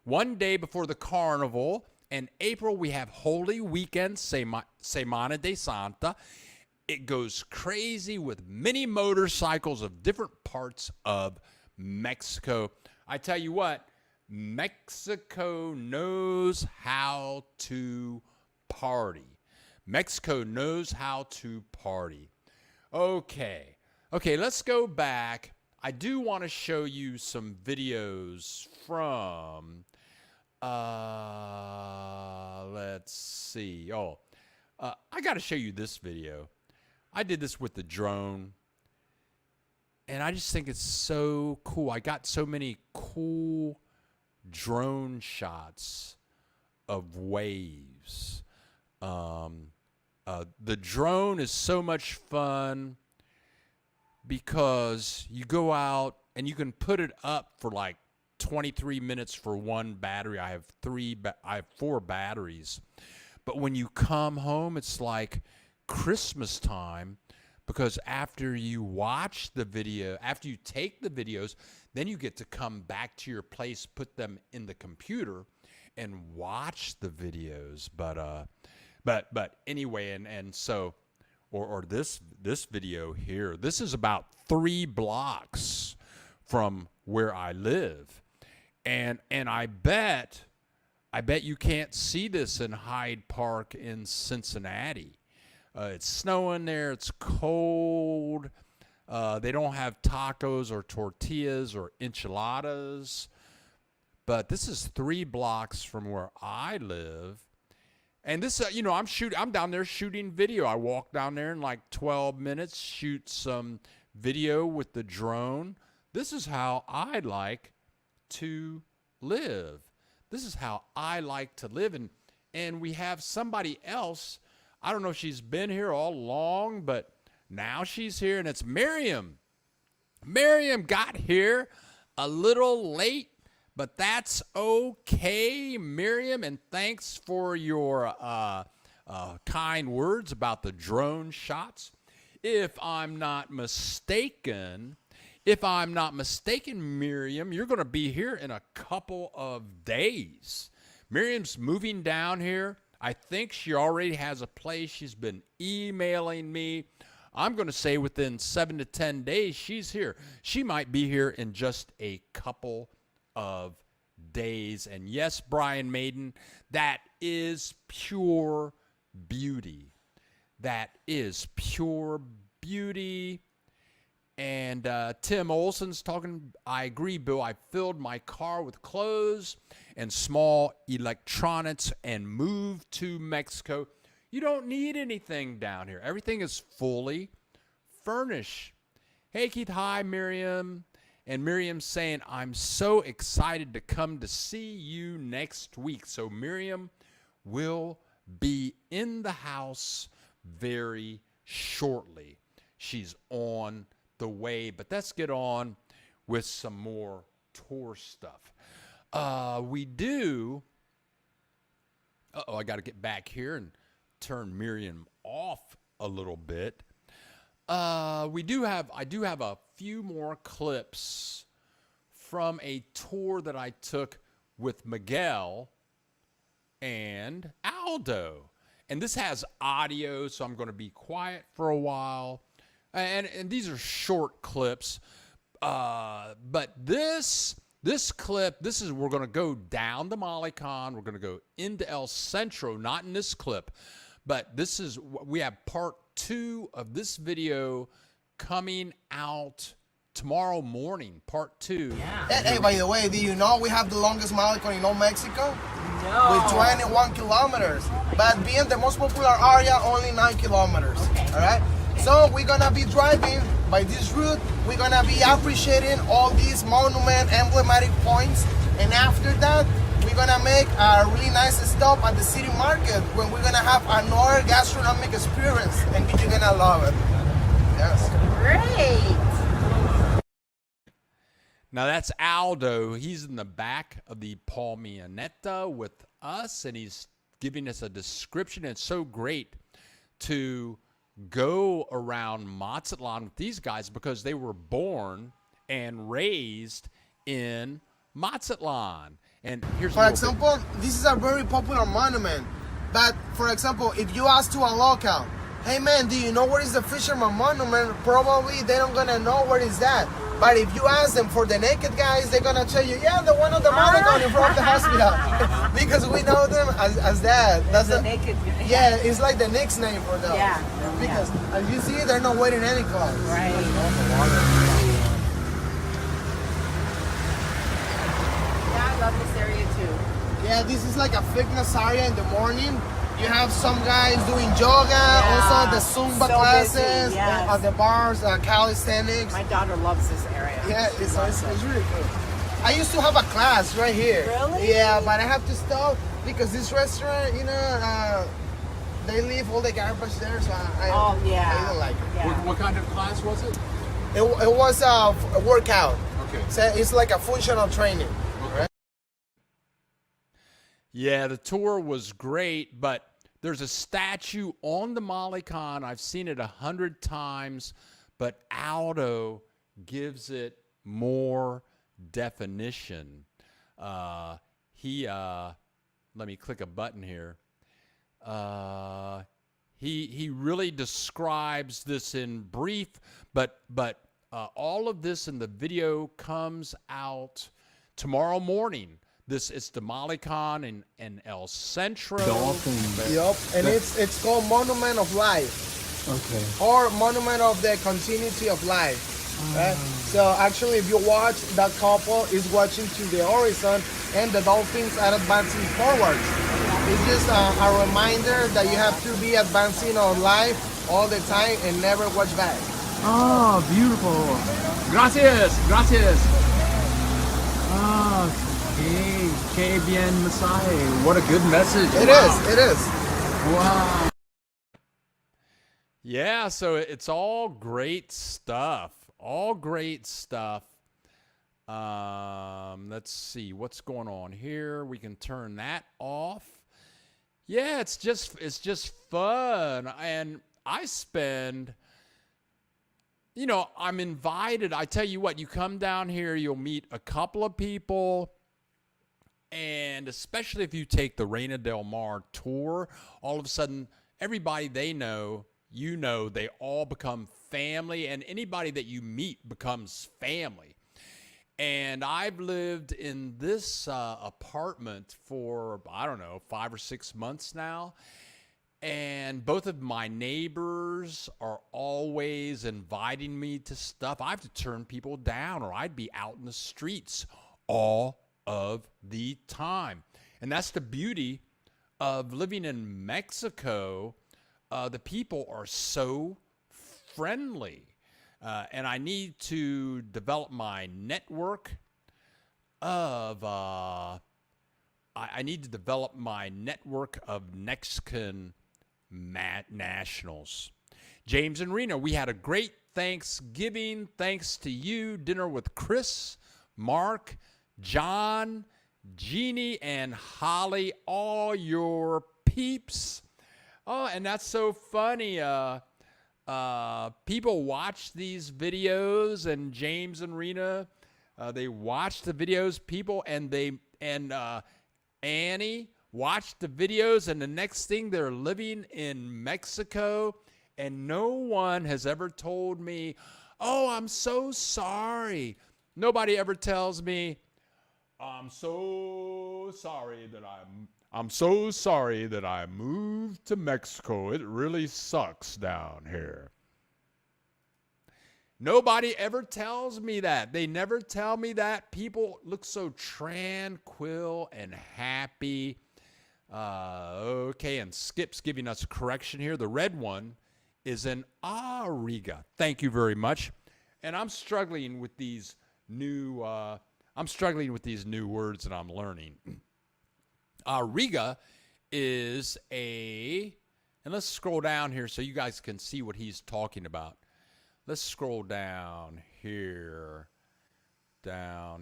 [SPEAKER 1] One day before the carnival. In April, we have Holy Weekend, Semana de Santa. It goes crazy with many motorcycles of different parts of Mexico. I tell you what, Mexico knows how to party. Mexico knows how to party. Okay, let's go back. I do want to show you some videos from, let's see. I got to show you this video. I did this with the drone, and I just think it's so cool. I got so many cool drone shots of waves. The drone is so much fun because you go out and you can put it up for like 23 minutes for one battery. I have 4 batteries. But when you come home, it's like Christmas time, because after you watch the video, after you take the videos, then you get to come back to your place, put them in the computer, and watch the videos. But anyway, and so, or this video here, this is about 3 blocks from where I live, and I bet you can't see this in Hyde Park in Cincinnati. It's snowing there. It's cold. They don't have tacos or tortillas or enchiladas. But this is 3 blocks from where I live. And this, I'm down there shooting video. I walk down there in like 12 minutes, shoot some video with the drone. This is how I like to live. This is how I like to live. And we have somebody else. I don't know if she's been here all along, but now she's here, and it's Miriam. Miriam got here a little late, but that's okay, Miriam, and thanks for your kind words about the drone shots. If I'm not mistaken, Miriam, you're going to be here in a couple of days. Miriam's moving down here. I think she already has a place. She's been emailing me. I'm going to say within 7 to 10 days, she's here. She might be here in just a couple of days. And yes, Brian Maiden, that is pure beauty. That is pure beauty. And Tim Olson's talking, I agree, Bill. I filled my car with clothes and small electronics and moved to Mexico. You don't need anything down here. Everything is fully furnished. Hey, Keith. Hi, Miriam. And Miriam's saying, I'm so excited to come to see you next week. So Miriam will be in the house very shortly. She's on the way, but let's get on with some more tour stuff. I got to get back here and turn Miriam off a little bit. I do have a few more clips from a tour that I took with Miguel and Aldo. And this has audio, so I'm going to be quiet for a while. And these are short clips. But this clip, we're going to go down to Malecon. We're going to go into El Centro, not in this clip. But we have part 2 of this video coming out tomorrow morning, part 2.
[SPEAKER 2] Yeah. Hey, by the way, do you know we have the longest Malecon in all Mexico?
[SPEAKER 3] No.
[SPEAKER 2] With 21 kilometers. But being the most popular area, only 9 kilometers.
[SPEAKER 3] Okay.
[SPEAKER 2] All right? So we're going to be driving by this route. We're going to be appreciating all these monument, emblematic points. And after that, we're going to make a really nice stop at the city market when we're going to have another gastronomic experience. And you're going to love it. Yes.
[SPEAKER 3] Great.
[SPEAKER 1] Now that's Aldo. He's in the back of the Palmioneta with us, and he's giving us a description. It's so great to go around Mazatlan with these guys because they were born and raised in Mazatlan. And here's
[SPEAKER 2] for example, this is a very popular monument. But for example, if you ask to a local, hey man, do you know where is the Fisherman Monument? Probably they don't gonna know where is that. But if you ask them for the naked guys, they're gonna tell you, yeah, the one on the Malecon in front of the hospital. Because we know them as that. That's
[SPEAKER 3] the naked guy.
[SPEAKER 2] Yeah, it's like the Knicks name for them.
[SPEAKER 3] Yeah.
[SPEAKER 2] Because as you see, they're not wearing any clothes.
[SPEAKER 3] Right. Yeah, I love this area too.
[SPEAKER 2] Yeah, this is like a fitness area in the morning. You have some guys doing yoga, also the Zumba
[SPEAKER 5] so
[SPEAKER 2] classes,
[SPEAKER 5] busy, yes.
[SPEAKER 2] at the bars, calisthenics.
[SPEAKER 5] My daughter loves this area.
[SPEAKER 2] Yeah, it's really cool. I used to have a class right here.
[SPEAKER 5] Really?
[SPEAKER 2] Yeah, but I have to stop because this restaurant, they leave all the garbage there, so I didn't like it.
[SPEAKER 5] Yeah.
[SPEAKER 1] What kind of class was it?
[SPEAKER 2] It was a workout.
[SPEAKER 1] Okay.
[SPEAKER 2] So it's like a functional training. Right?
[SPEAKER 1] Yeah, the tour was great, but there's a statue on the Malecon. I've seen it 100 times, but Aldo gives it more definition. Let me click a button here. He really describes this in brief, but all of this in the video comes out tomorrow morning. This is the Malecon in El Centro.
[SPEAKER 2] Yep, and it's called Monument of Life.
[SPEAKER 6] Okay.
[SPEAKER 2] Or Monument of the Continuity of Life. Right? So actually, if you watch, that couple is watching to the horizon, and the dolphins are advancing forward. It's just a reminder that you have to be advancing on life all the time and never watch back.
[SPEAKER 6] Oh, beautiful. Gracias, gracias. Que bien mensaje. What a good message.
[SPEAKER 2] It is.
[SPEAKER 6] Wow.
[SPEAKER 1] Yeah, so it's all great stuff. All great stuff. Let's see what's going on here. We can turn that off. Yeah, it's just fun. And I spend, I'm invited. I tell you what, you come down here, you'll meet a couple of people. And especially if you take the Reina del Mar tour, all of a sudden, everybody they know, they all become family, and anybody that you meet becomes family. And I've lived in this apartment for, 5 or 6 months now. And both of my neighbors are always inviting me to stuff. I have to turn people down, or I'd be out in the streets all of the time. And that's the beauty of living in Mexico. The people are so friendly. And I need to develop my network of Mexican nationals. James and Rena, we had a great Thanksgiving. Thanks to you. Dinner with Chris, Mark, John, Jeannie, and Holly, all your peeps. Oh, and that's so funny. People watch these videos, and James and Rena, they watch the videos. People and Annie watch the videos, and the next thing they're living in Mexico, and no one has ever told me, "Oh, I'm so sorry." Nobody ever tells me, I'm so sorry that I moved to Mexico. It really sucks down here. Nobody ever tells me that. They never tell me that. People look so tranquil and happy. Okay, and Skip's giving us a correction here. The red one is an Ariga. Thank you very much. And I'm struggling with these new words that I'm learning. Riga is and let's scroll down here so you guys can see what he's talking about. Let's scroll down here. Here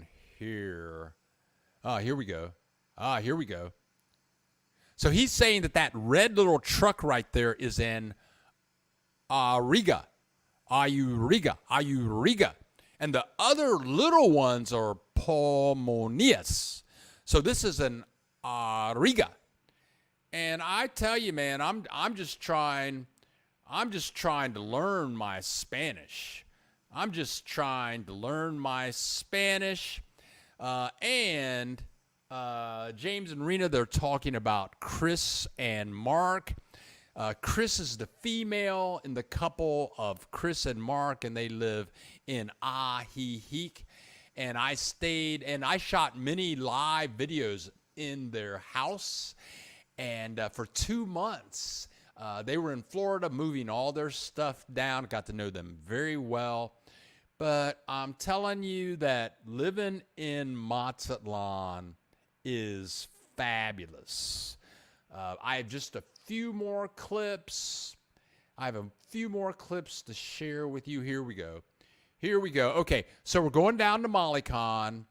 [SPEAKER 1] we go. Here we go. So he's saying that red little truck right there is an Riga. Riga. And the other little ones are pulmonias. So this is an Riga. And I tell you, man, I'm just trying to learn my Spanish. And James and Rena, they're talking about Chris and Mark. Chris is the female in the couple of Chris and Mark, and they live in Ajijic. And I shot many live videos in their house. And for 2 months, they were in Florida moving all their stuff down. Got to know them very well. But I'm telling you that living in Mazatlan is fabulous. I have just a few more clips. I have a few more clips to share with you. Here we go. Okay, so we're going down to MollyCon,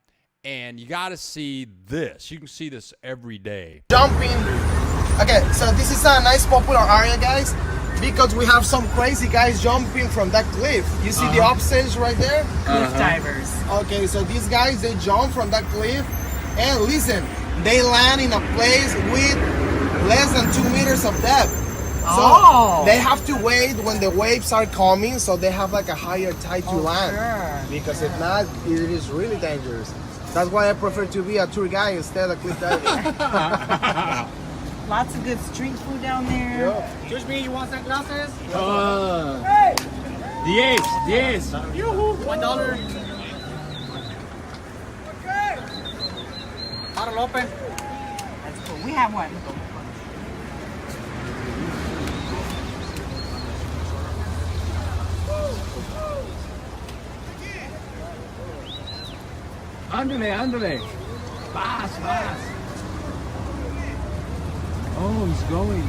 [SPEAKER 1] and you got to see this. You can see this every day.
[SPEAKER 2] Jumping. Okay, so this is a nice popular area, guys, because we have some crazy guys jumping from that cliff. You see the upstage right there?
[SPEAKER 5] Cliff divers.
[SPEAKER 2] Okay, so these guys, they jump from that cliff, and listen, they land in a place with less than 2 meters of depth. So they have to wait when the waves are coming, so they have like a higher tide to land.
[SPEAKER 5] Sure.
[SPEAKER 2] Because if not, it is really dangerous. That's why I prefer to be a tour guide instead of cliff diving.
[SPEAKER 5] Lots of good street food down there.
[SPEAKER 4] Excuse me, you want sunglasses?
[SPEAKER 6] 10, 10.
[SPEAKER 4] $1. Bottle open.
[SPEAKER 5] That's cool. We have one.
[SPEAKER 6] Ándale. Fast. Oh, he's going.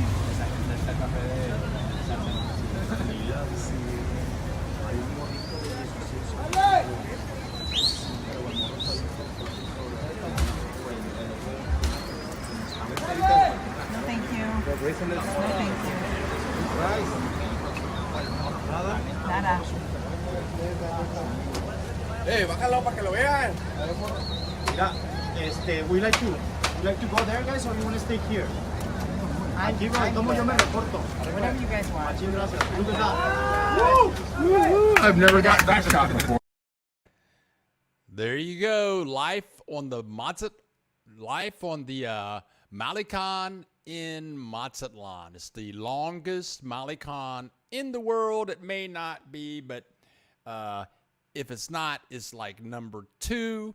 [SPEAKER 5] No, thank you. No, thank you. Nada.
[SPEAKER 2] Bájalo para que lo vean.
[SPEAKER 7] Mira, we like to go there, guys, or you want to stay here? Aquí como yo me reporto.
[SPEAKER 5] Whatever you guys want.
[SPEAKER 7] Machín, gracias. Look at that.
[SPEAKER 6] I've never got that shot before.
[SPEAKER 1] There you go. Life on the MollyCon in Mazatlan. It's the longest MollyCon in the world. It may not be, but if it's not, it's like number 2.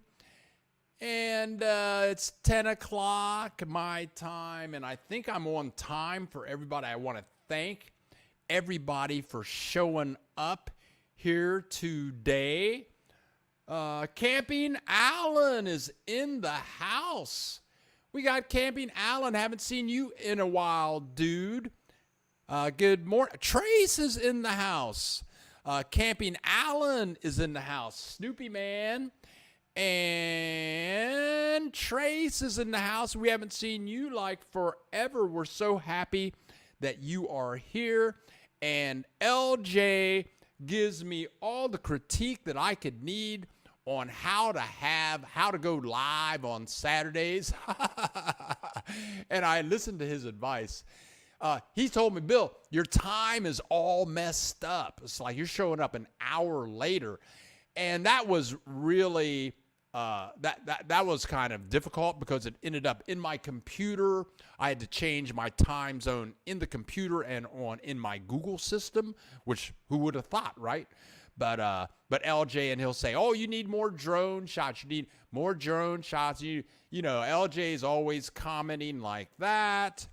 [SPEAKER 1] And it's 10 o'clock my time, and I think I'm on time for everybody. I want to thank everybody for showing up here today. Camping Alan is in the house. We got Camping Alan. Haven't seen you in a while, dude. Good morning. Trace is in the house. Camping Alan is in the house. Snoopy Man. And Trace is in the house. We haven't seen you like forever. We're so happy that you are here. And LJ gives me all the critique that I could need on how to go live on Saturdays. And I listened to his advice. He told me, Bill, your time is all messed up. It's like you're showing up an hour later. And that was really that was kind of difficult because it ended up in my computer. I had to change my time zone in the computer and in my Google system, which who would have thought, right? But LJ, and he'll say, "Oh, you need more drone shots. You need more drone shots." You know, LJ is always commenting like that.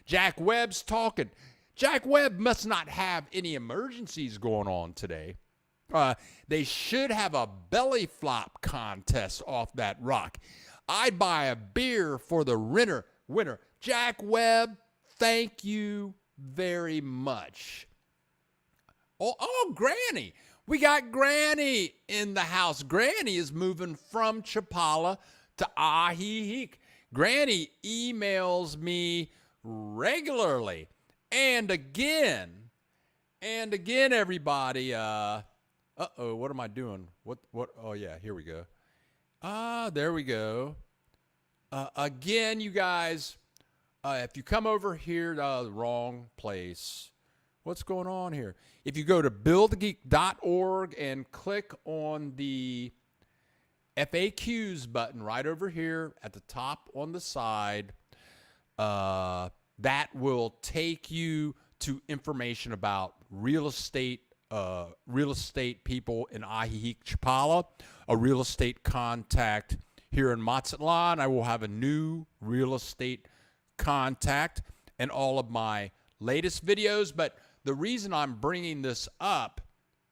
[SPEAKER 1] Jack Webb's talking. Jack Webb must not have any emergencies going on today. They should have a belly flop contest off that rock. I'd buy a beer for the winner. Jack Webb, thank you very much. Oh, Granny. We got Granny in the house. Granny is moving from Chapala to Ahihic. Granny emails me regularly. And again, everybody, what am I doing? What? Oh, yeah, here we go. There we go. Again, you guys, if you come over here to the wrong place, what's going on here? If you go to buildthegeek.org and click on the FAQs button right over here at the top on the side, that will take you to information about real estate people in Ahihic, Chapala, a real estate contact here in Mazatlan. I will have a new real estate contact and all of my latest videos. But the reason I'm bringing this up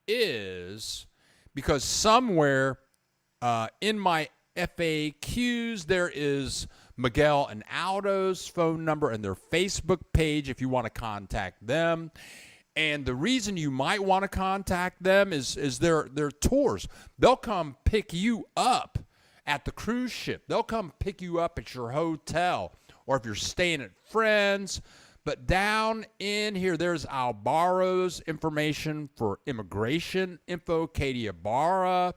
[SPEAKER 1] is because somewhere in my FAQs there is Miguel and Aldo's phone number and their Facebook page if you want to contact them. And the reason you might want to contact them is their tours. They'll come pick you up at the cruise ship. They'll come pick you up at your hotel, or if you're staying at friends. But down in here, there's Alvaro's information for immigration info, Katie Ibarra.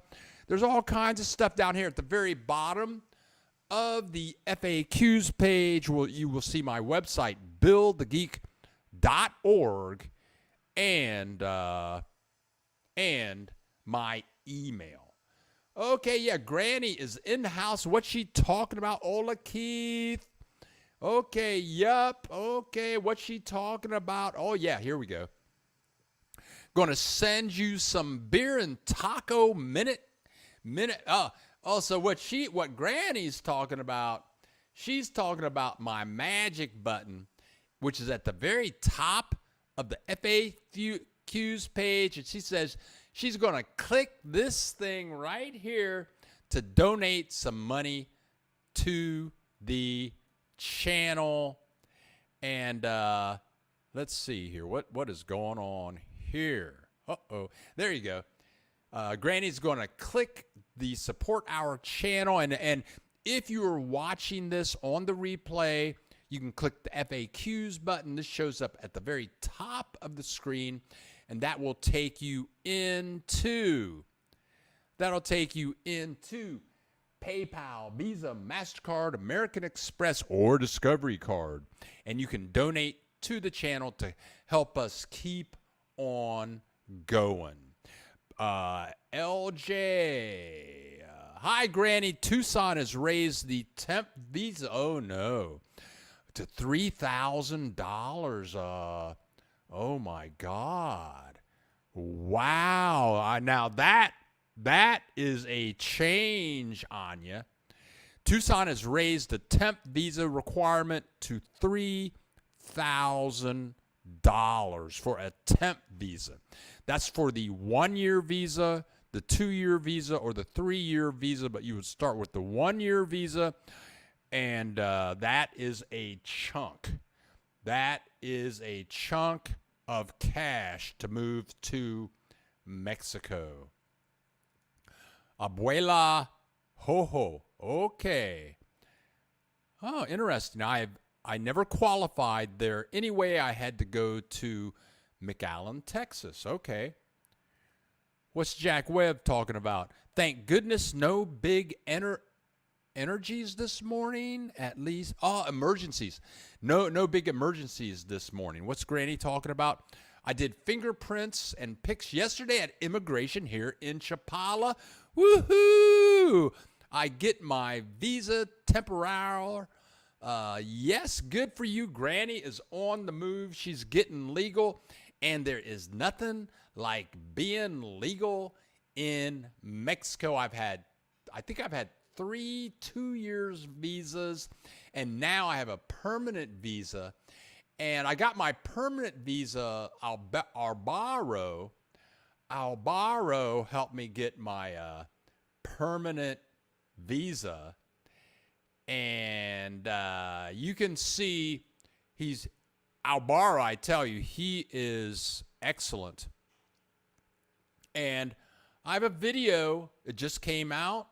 [SPEAKER 1] There's all kinds of stuff down here at the very bottom of the FAQs page. You will see my website, buildthegeek.org, and my email. Okay, yeah, Granny is in the house. What's she talking about? Ola Keith. Okay, yup. Okay, what's she talking about? Oh, yeah, here we go. Going to send you some beer and taco minute. So what Granny's talking about, she's talking about my magic button, which is at the very top of the FAQs page. And she says she's going to click this thing right here to donate some money to the channel. And let's see here. What is going on here? Uh-oh. There you go. Granny's going to click the support our channel. And if you are watching this on the replay, you can click the FAQs button. This shows up at the very top of the screen, and that will take you into PayPal, Visa, MasterCard, American Express, or Discovery Card. And you can donate to the channel to help us keep on going. LJ, hi, Granny. Tucson has raised the temp visa. Oh, no. To $3,000. Oh, my God. Wow. Now, that is a change, Anya. Tucson has raised the temp visa requirement to $3,000 for a temp visa. That's for the 1-year visa, the 2-year visa, or the 3-year visa, but you would start with the 1-year visa, and that is a chunk. That is a chunk of cash to move to Mexico. Abuela Jojo. Okay. Oh, interesting. I never qualified there. Anyway, I had to go to McAllen, Texas. Okay. What's Jack Webb talking about? Thank goodness no big energies this morning, at least. Oh, emergencies. No big emergencies this morning. What's Granny talking about? I did fingerprints and pics yesterday at immigration here in Chapala. Woohoo! I get my visa temporal. Yes, good for you. Granny is on the move. She's getting legal. And there is nothing like being legal in Mexico. I think I've had 3 2-year visas, and now I have a permanent visa. And I got my permanent visa. Albaro helped me get my permanent visa. And you can see Albaro, I tell you, he is excellent. And I have a video. It just came out.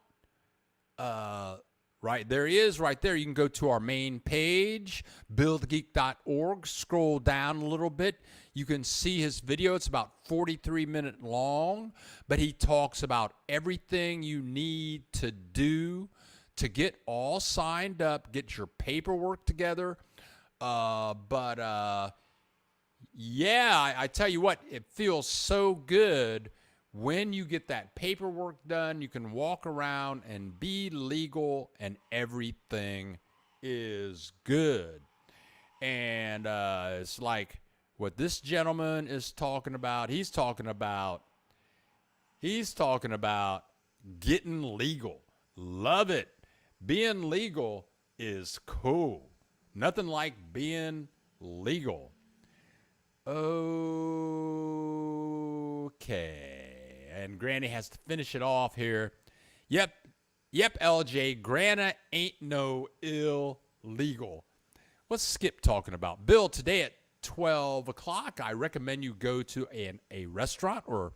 [SPEAKER 1] Right there he is, right there. You can go to our main page, buildthegeek.org. Scroll down a little bit. You can see his video. It's about 43 minutes long, but he talks about everything you need to do to get all signed up, get your paperwork together. Yeah, I tell you what, it feels so good when you get that paperwork done. You can walk around and be legal, and everything is good. And it's like what this gentleman is talking about. He's talking about getting legal. Love it. Being legal is cool. Nothing like being legal. Okay. And Granny has to finish it off here. Yep, LJ, Granny ain't no illegal. What's Skip talking about? Bill, today at 12 o'clock, I recommend you go to a restaurant or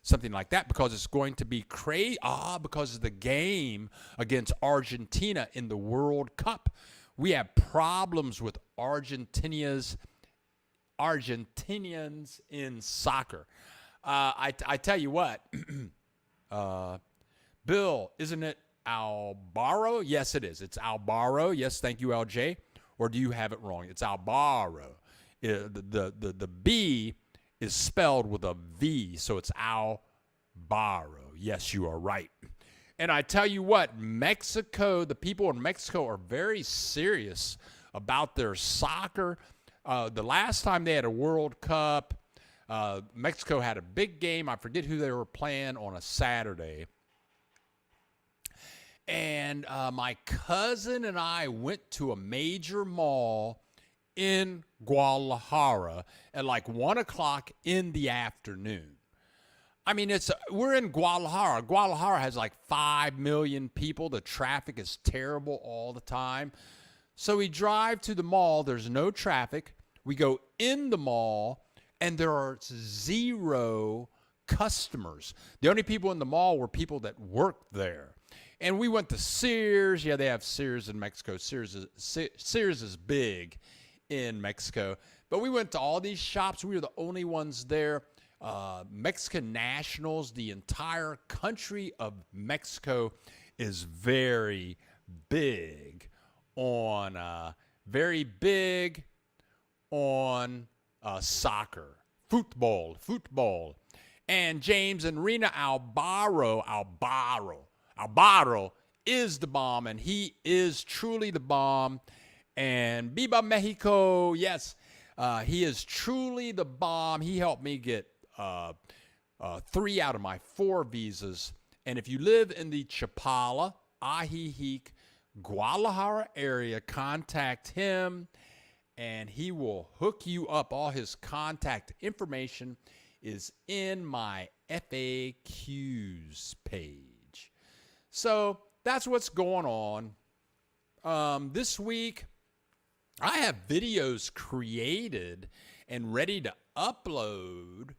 [SPEAKER 1] something like that because it's going to be crazy. Because of the game against Argentina in the World Cup. We have problems with Argentinians in soccer. I tell you what, Bill, isn't it Albaro? Yes, it is. It's Albaro. Yes, thank you, LJ. Or do you have it wrong? It's Albaro. The B is spelled with a V, so it's Albaro. Yes, you are right. And I tell you what, Mexico, the people in Mexico are very serious about their soccer. The last time they had a World Cup, Mexico had a big game. I forget who they were playing on a Saturday. And my cousin and I went to a major mall in Guadalajara at like 1 o'clock in the afternoon. I mean, we're in Guadalajara. Guadalajara has like 5 million people. The traffic is terrible all the time. So we drive to the mall. There's no traffic. We go in the mall, and there are 0 customers. The only people in the mall were people that worked there. And we went to Sears. Yeah, they have Sears in Mexico. Sears is big in Mexico. But we went to all these shops. We were the only ones there. Mexican nationals, the entire country of Mexico is very big on soccer, football. And James and Rena Albaro is the bomb, and he is truly the bomb. And Viva Mexico, yes, he is truly the bomb. He helped me get 3 out of my 4 visas. And if you live in the Chapala, Ajijic, Guadalajara area, contact him, and he will hook you up. All his contact information is in my FAQs page. So that's what's going on. This week, I have videos created and ready to upload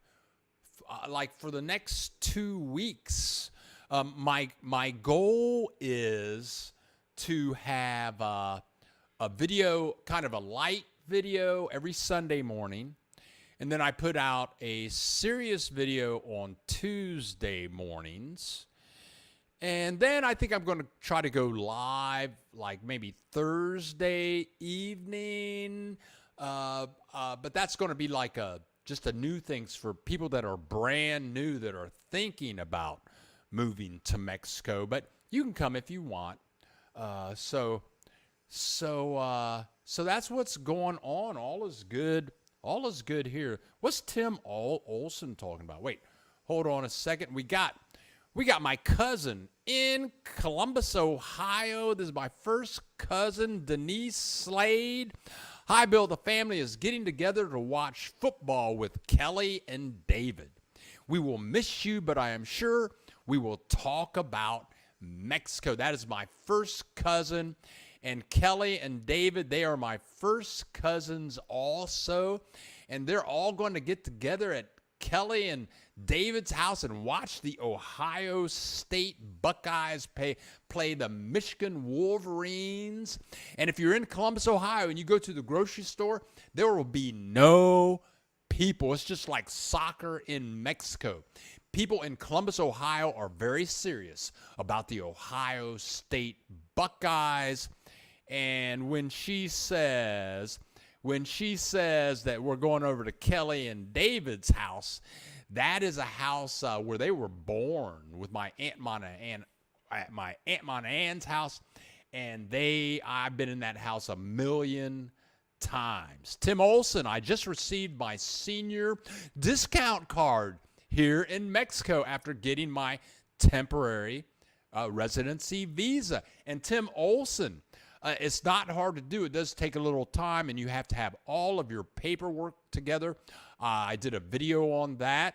[SPEAKER 1] like for the next 2 weeks. My goal is to have a video, kind of a light video every Sunday morning. And then I put out a serious video on Tuesday mornings. And then I think I'm going to try to go live like maybe Thursday evening. But that's going to be like just a new things for people that are brand new, that are thinking about moving to Mexico. But you can come if you want. So that's what's going on. All is good. All is good here. What's Tim Olson talking about? Wait, hold on a second. We got my cousin in Columbus, Ohio. This is my first cousin, Denise Slade. Hi, Bill. The family is getting together to watch football with Kelly and David. We will miss you, but I am sure we will talk about Mexico. That is my first cousin. And Kelly and David, they are my first cousins also. And they're all going to get together at Kelly and David's house and watch the Ohio State Buckeyes play the Michigan Wolverines. And if you're in Columbus, Ohio, and you go to the grocery store, there will be no people. It's just like soccer in Mexico. People in Columbus, Ohio are very serious about the Ohio State Buckeyes. And when she says that we're going over to Kelly and David's house, that is a house where they were born, with my Aunt Mona Ann's house, and I've been in that house a million times. Tim Olson, I just received my senior discount card here in Mexico after getting my temporary residency visa. And Tim Olson, It's not hard to do. It does take a little time, and you have to have all of your paperwork together. I did a video on that.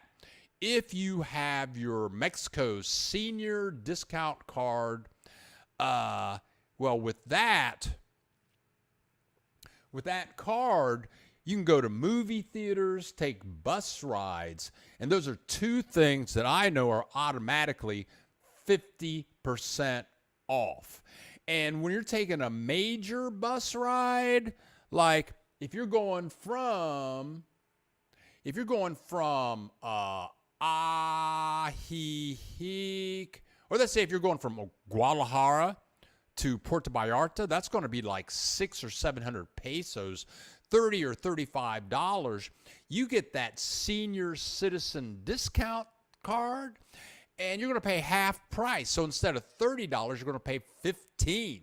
[SPEAKER 1] If you have your Mexico senior discount card, well, with that card, you can go to movie theaters, take bus rides, and those are two things that I know are automatically 50% off. And when you're taking a major bus ride, like if you're going from Ajijic, or let's say if you're going from Guadalajara to Puerto Vallarta, that's going to be like 600 or 700 pesos, $30 or $35. You get that senior citizen discount card, and you're going to pay half price. So instead of $30, you're going to pay $15.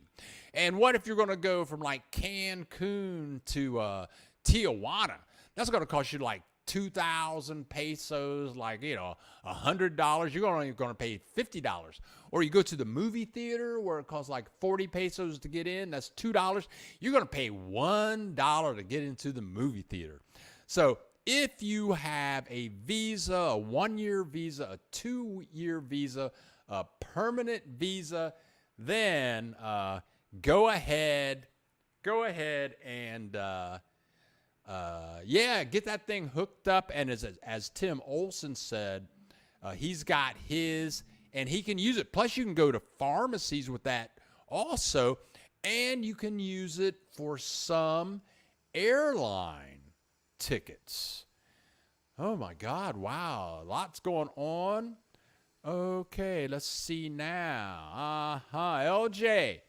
[SPEAKER 1] And what if you're going to go from like Cancun to Tijuana? That's going to cost you like 2,000 pesos, like, $100. You're only going to pay $50. Or you go to the movie theater where it costs like 40 pesos to get in. That's $2. You're going to pay $1 to get into the movie theater. So if you have a visa, a 1-year visa, a 2-year visa, a permanent visa, then go ahead and get that thing hooked up. And as Tim Olson said, he's got his, and he can use it. Plus, you can go to pharmacies with that also, and you can use it for some airline tickets. Oh my God, wow, lots going on. Okay, let's see now. LJ.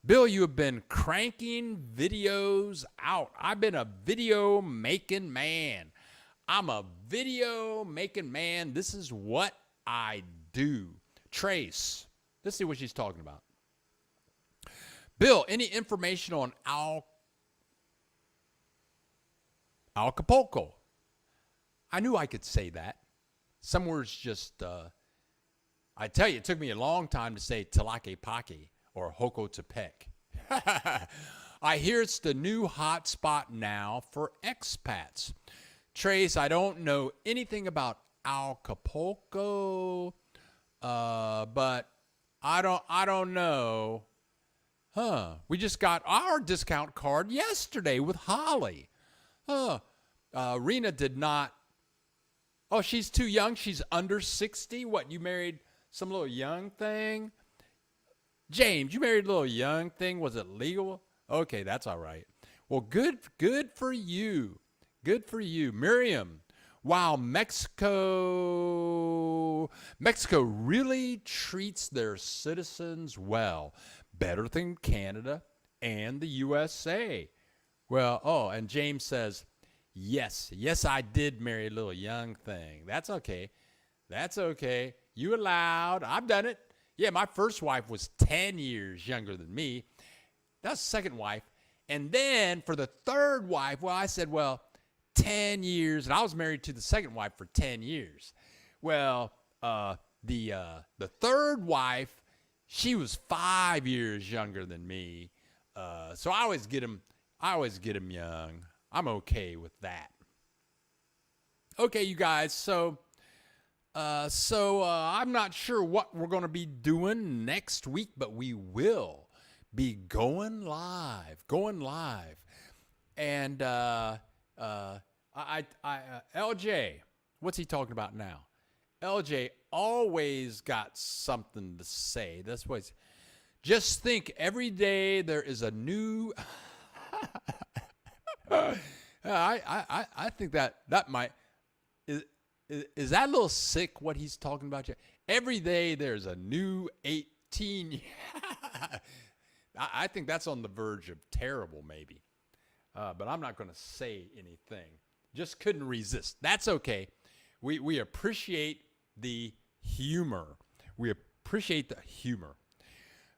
[SPEAKER 1] Bill, you have been cranking videos out. I've been a video making man. I'm a video making man. This is what I do. Trace, let's see what she's talking about. Bill, any information on Acapulco? I knew I could say that. Some words just, I tell you, it took me a long time to say Tlaquepaque or Jocotepec. I hear it's the new hot spot now for expats. Trace, I don't know anything about Acapulco, but I don't know. We just got our discount card yesterday with Holly. Rena did not. Oh, she's too young. She's under 60. What, you married some little young thing? James, you married a little young thing. Was it legal? Okay, that's all right. Well, good for you. Good for you. Miriam, wow, Mexico really treats their citizens well. Better than Canada and the USA. Well, and James says, yes, I did marry a little young thing. That's okay. You allowed. I've done it. Yeah, my first wife was 10 years younger than me. That's the second wife. And then for the third wife, well, I said, 10 years. And I was married to the second wife for 10 years. Well, the third wife, she was 5 years younger than me. So I always get them young. I'm okay with that. Okay, you guys. So I'm not sure what we're going to be doing next week, but we will be going live. And LJ, what's he talking about now? LJ always got something to say. That's what. Just think, every day there is a new. I think that might is that a little sick what he's talking about? Every day there's a new 18. I think that's on the verge of terrible, maybe. But I'm not going to say anything. Just couldn't resist. That's okay. We appreciate the humor.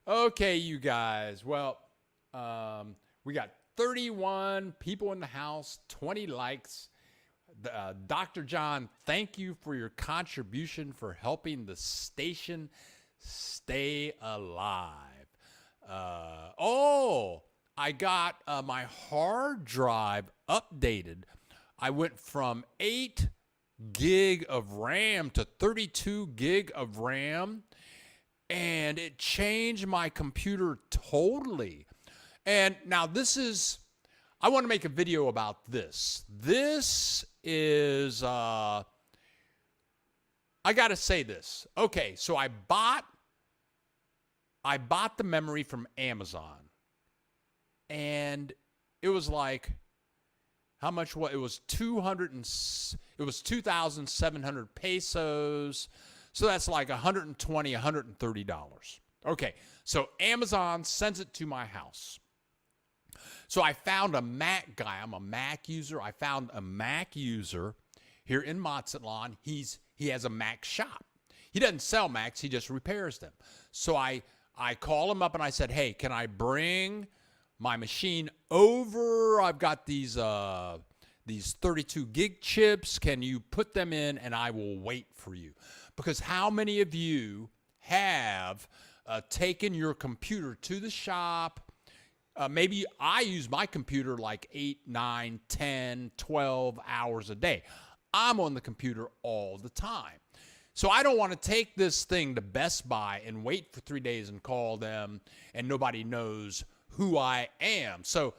[SPEAKER 1] Okay, you guys. Well, we got 31 people in the house, 20 likes. Dr. John, thank you for your contribution for helping the station stay alive. I got my hard drive updated. I went from 8 gig of RAM to 32 gig of RAM, and it changed my computer totally. And now I want to make a video about this. This is, I got to say this. Okay, so I bought the memory from Amazon, and it was like, how much? What it was? It was 2,700 pesos. So that's like $120, $130. Okay, so Amazon sends it to my house. So I found a Mac guy. I'm a Mac user. I found a Mac user here in Mazatlan. He has a Mac shop. He doesn't sell Macs. He just repairs them. So I call him up and I said, hey, can I bring my machine over? I've got these 32 gig chips. Can you put them in and I will wait for you? Because how many of you have taken your computer to the shop? Maybe I use my computer like 8, 9, 10, 12 hours a day. I'm on the computer all the time. So I don't want to take this thing to Best Buy and wait for 3 days and call them and nobody knows who I am. So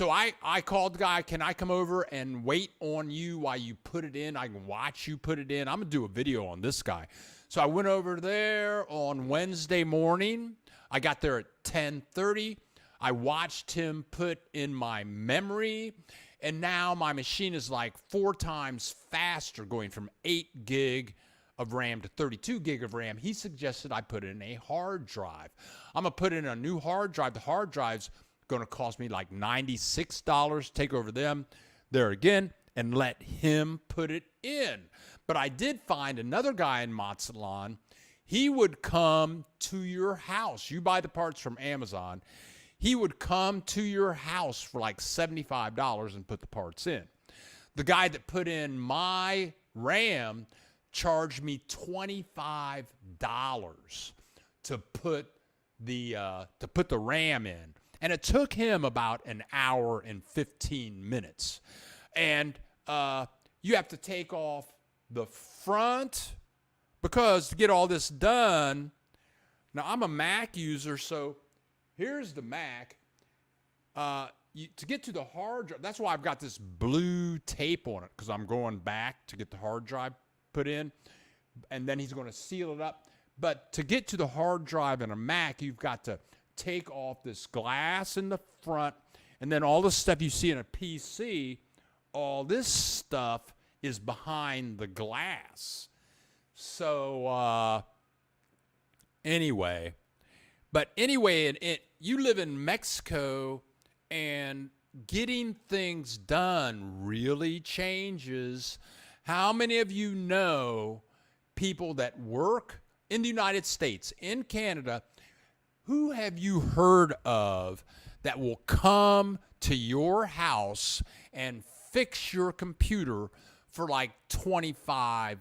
[SPEAKER 1] I called the guy, can I come over and wait on you while you put it in? I can watch you put it in. I'm going to do a video on this guy. So I went over there on Wednesday morning. I got there at 10:30. I watched him put in my memory, and now my machine is like 4 times faster, going from 8 gig of RAM to 32 gig of RAM. He suggested I put in a hard drive. I'm going to put in a new hard drive. The hard drive's going to cost me like $96. Take over them there again and let him put it in. But I did find another guy in Mazatlan. He would come to your house. You buy the parts from Amazon. He would come to your house for like $75 and put the parts in. The guy that put in my RAM charged me $25 to put the RAM in. And it took him about an hour and 15 minutes. And you have to take off the front, because to get all this done, now I'm a Mac user, so here's the Mac. To get to the hard drive, that's why I've got this blue tape on it, because I'm going back to get the hard drive put in, and then he's going to seal it up. But to get to the hard drive in a Mac, you've got to take off this glass in the front, and then all the stuff you see in a PC, all this stuff is behind the glass. So anyway, you live in Mexico, and getting things done really changes. How many of you know people that work in the United States, in Canada? Who have you heard of that will come to your house and fix your computer for like $25?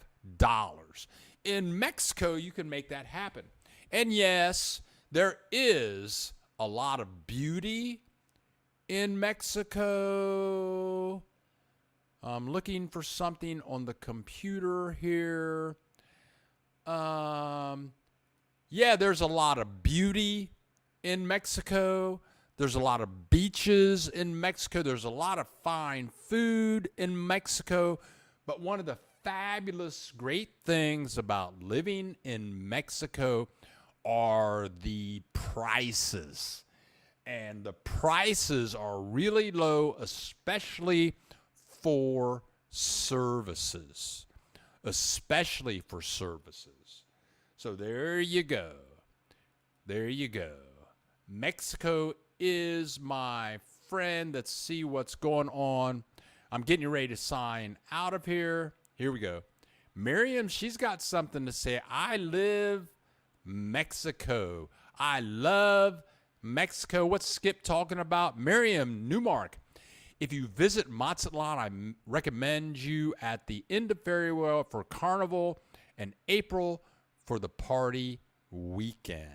[SPEAKER 1] In Mexico, you can make that happen. And yes, there is a lot of beauty in Mexico. I'm looking for something on the computer here. Yeah, there's a lot of beauty in Mexico. There's a lot of beaches in Mexico. There's a lot of fine food in Mexico. But one of the fabulous, great things about living in Mexico are the prices. And the prices are really low, especially for services. Especially for services. So there you go. There you go. Mexico is my friend. Let's see what's going on. I'm getting ready to sign out of here. Here we go. Miriam, she's got something to say. I live Mexico. I love Mexico. What's Skip talking about? Miriam Newmark. If you visit Mazatlan, I recommend you at the end of February for Carnival and April for the party weekend.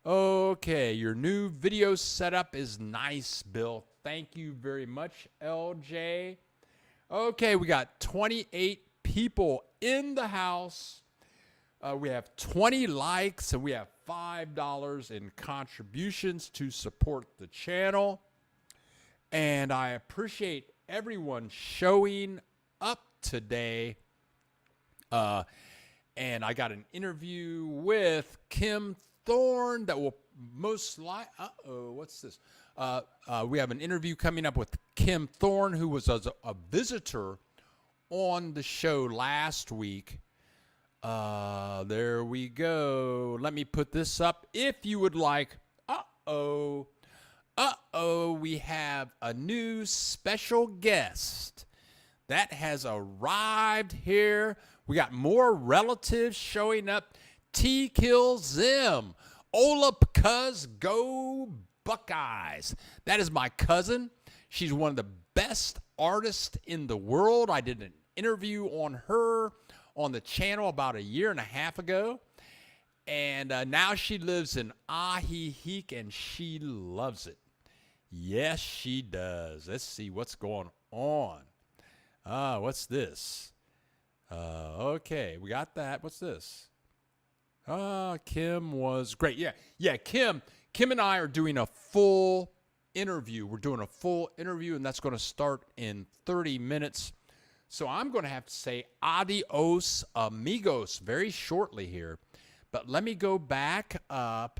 [SPEAKER 1] Okay, your new video setup is nice, Bill. Thank you very much, LJ. Okay, we got 28 people in the house. We have 20 likes, and we have $5 in contributions to support the channel. And I appreciate everyone showing up today. And I got an interview with Kim Thorne that will most likely, what's this? We have an interview coming up with Kim Thorne, who was a visitor on the show last week. There we go. Let me put this up. If you would like, we have a new special guest that has arrived here. We got more relatives showing up. T kills them. Ola Cuz go Buckeyes. That is my cousin. She's one of the best artists in the world. I did an interview on her on the channel about 1.5 years ago. And now she lives in Ahihique, and she loves it. Yes, she does. Let's see what's going on. What's this? Okay, we got that. What's this? Kim was great. Yeah, Kim and I are doing a full interview. We're doing a full interview, and that's going to start in 30 minutes. So I'm going to have to say adios, amigos, very shortly here. But let me go back up.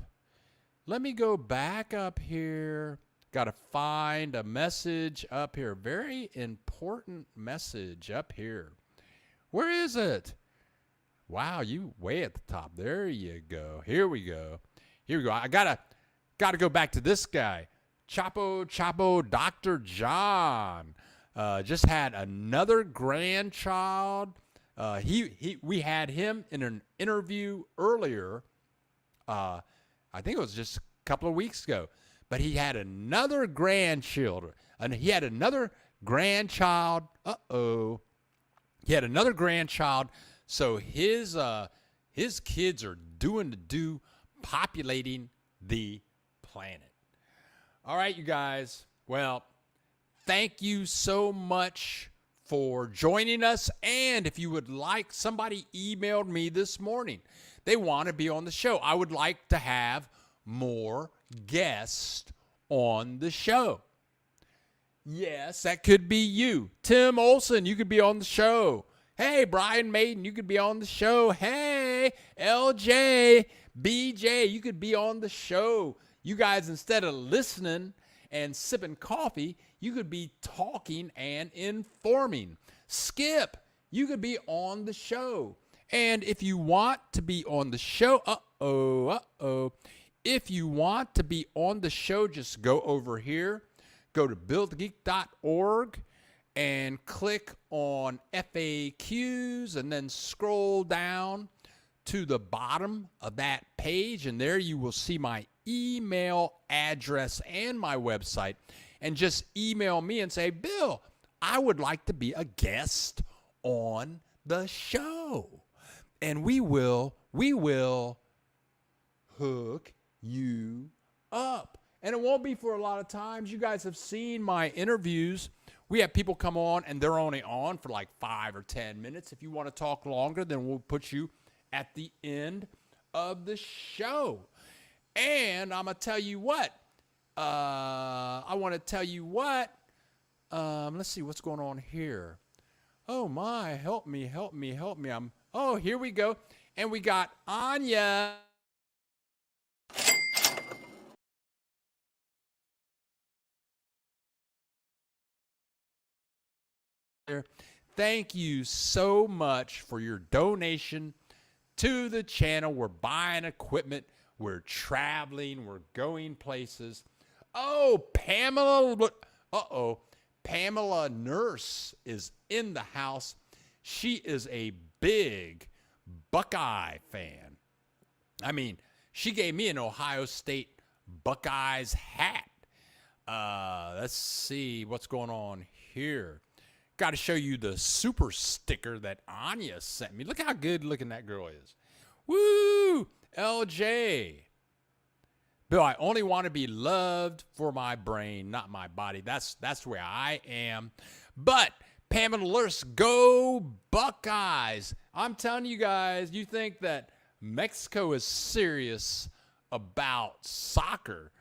[SPEAKER 1] Here. Got to find a message up here. Very important message up here. Where is it? Wow, you way at the top. There you go. Here we go. I gotta go back to this guy. Chapo, Dr. John. Just had another grandchild. We had him in an interview earlier. I think it was just a couple of weeks ago. But he had another grandchild. And he had another grandchild. He had another grandchild. So his kids are populating the planet. All right, you guys. Well, thank you so much for joining us. And if you would like, somebody emailed me this morning. They want to be on the show. I would like to have more guests on the show. Yes, that could be you. Tim Olson, you could be on the show. Hey, Brian Maiden, you could be on the show. Hey, LJ, BJ, you could be on the show. You guys, instead of listening and sipping coffee, you could be talking and informing. Skip, you could be on the show. And if you want to be on the show, if you want to be on the show, just go over here. Go to buildthegeek.org and click on FAQs and then scroll down to the bottom of that page. And there you will see my email address and my website. And just email me and say, Bill, I would like to be a guest on the show. And we will hook you up. And it won't be for a lot of times. You guys have seen my interviews. We have people come on, and they're only on for like 5 or 10 minutes. If you want to talk longer, then we'll put you at the end of the show. And I'm going to tell you what. Let's see what's going on here. Oh, my. Help me. Here we go. And we got Anya. Thank you so much for your donation to the channel. We're buying equipment. We're traveling. We're going places. Oh, Pamela Nurse is in the house. She is a big Buckeye fan. I mean, she gave me an Ohio State Buckeyes hat. Let's see what's going on here. Got to show you the super sticker that Anya sent me. Look how good looking that girl is. Woo! LJ. Bill, I only want to be loved for my brain, not my body. That's where I am. But Pamela Lurse, go Buckeyes. I'm telling you guys, you think that Mexico is serious about soccer.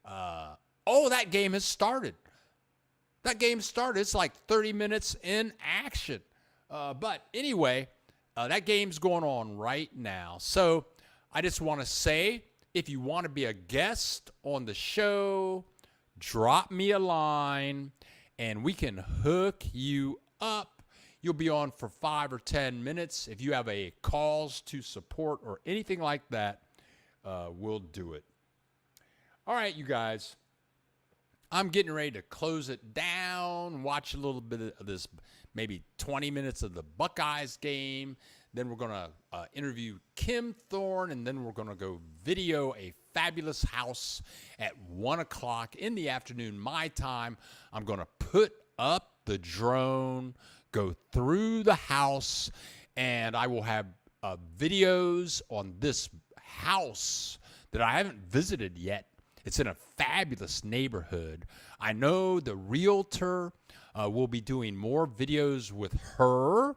[SPEAKER 1] That game has started. That game started. It's like 30 minutes in action. But anyway, that game's going on right now. So I just want to say, if you want to be a guest on the show, drop me a line and we can hook you up. You'll be on for 5 or 10 minutes. If you have a cause to support or anything like that, we'll do it. All right, you guys. I'm getting ready to close it down, watch a little bit of this, maybe 20 minutes of the Buckeyes game. Then we're going to interview Kim Thorne, and then we're going to go video a fabulous house at 1 o'clock in the afternoon, my time. I'm going to put up the drone, go through the house, and I will have videos on this house that I haven't visited yet. It's in a fabulous neighborhood. I know the realtor will be doing more videos with her,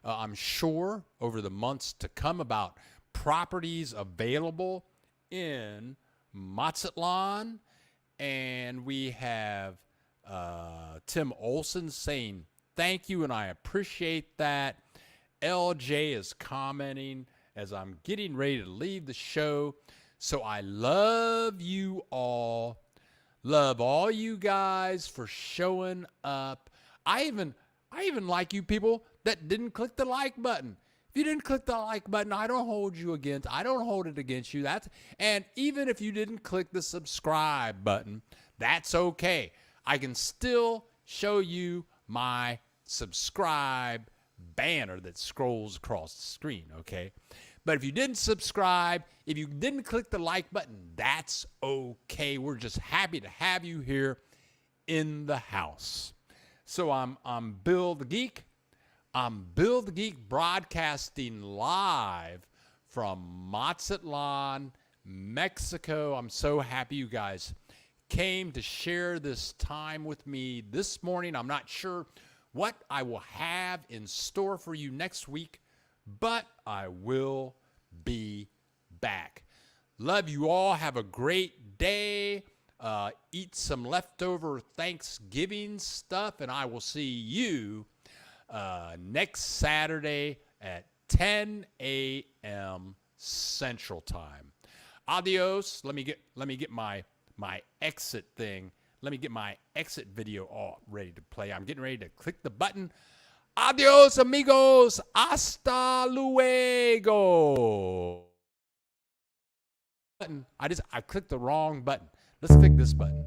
[SPEAKER 1] I'm sure, over the months to come about properties available in Mazatlan. And we have Tim Olson saying thank you, and I appreciate that. LJ is commenting as I'm getting ready to leave the show. So I love you all. Love all you guys for showing up. I even like you people that didn't click the like button. If you didn't click the like button, I don't hold it against you. And even if you didn't click the subscribe button, that's okay. I can still show you my subscribe banner that scrolls across the screen, okay? But if you didn't subscribe, if you didn't click the like button, that's okay. We're just happy to have you here in the house. So I'm Bill the Geek. I'm Bill the Geek, broadcasting live from Mazatlan, Mexico. I'm so happy you guys came to share this time with me this morning. I'm not sure what I will have in store for you next week, but I will be back. Love you all. Have a great day. Eat some leftover Thanksgiving stuff, and I will see you next Saturday at 10 a.m. Central Time. Adios. Let me get my exit thing. Let me get my exit video all ready to play. I'm getting ready to click the button. Adios, amigos. Hasta luego. I clicked the wrong button. Let's click this button.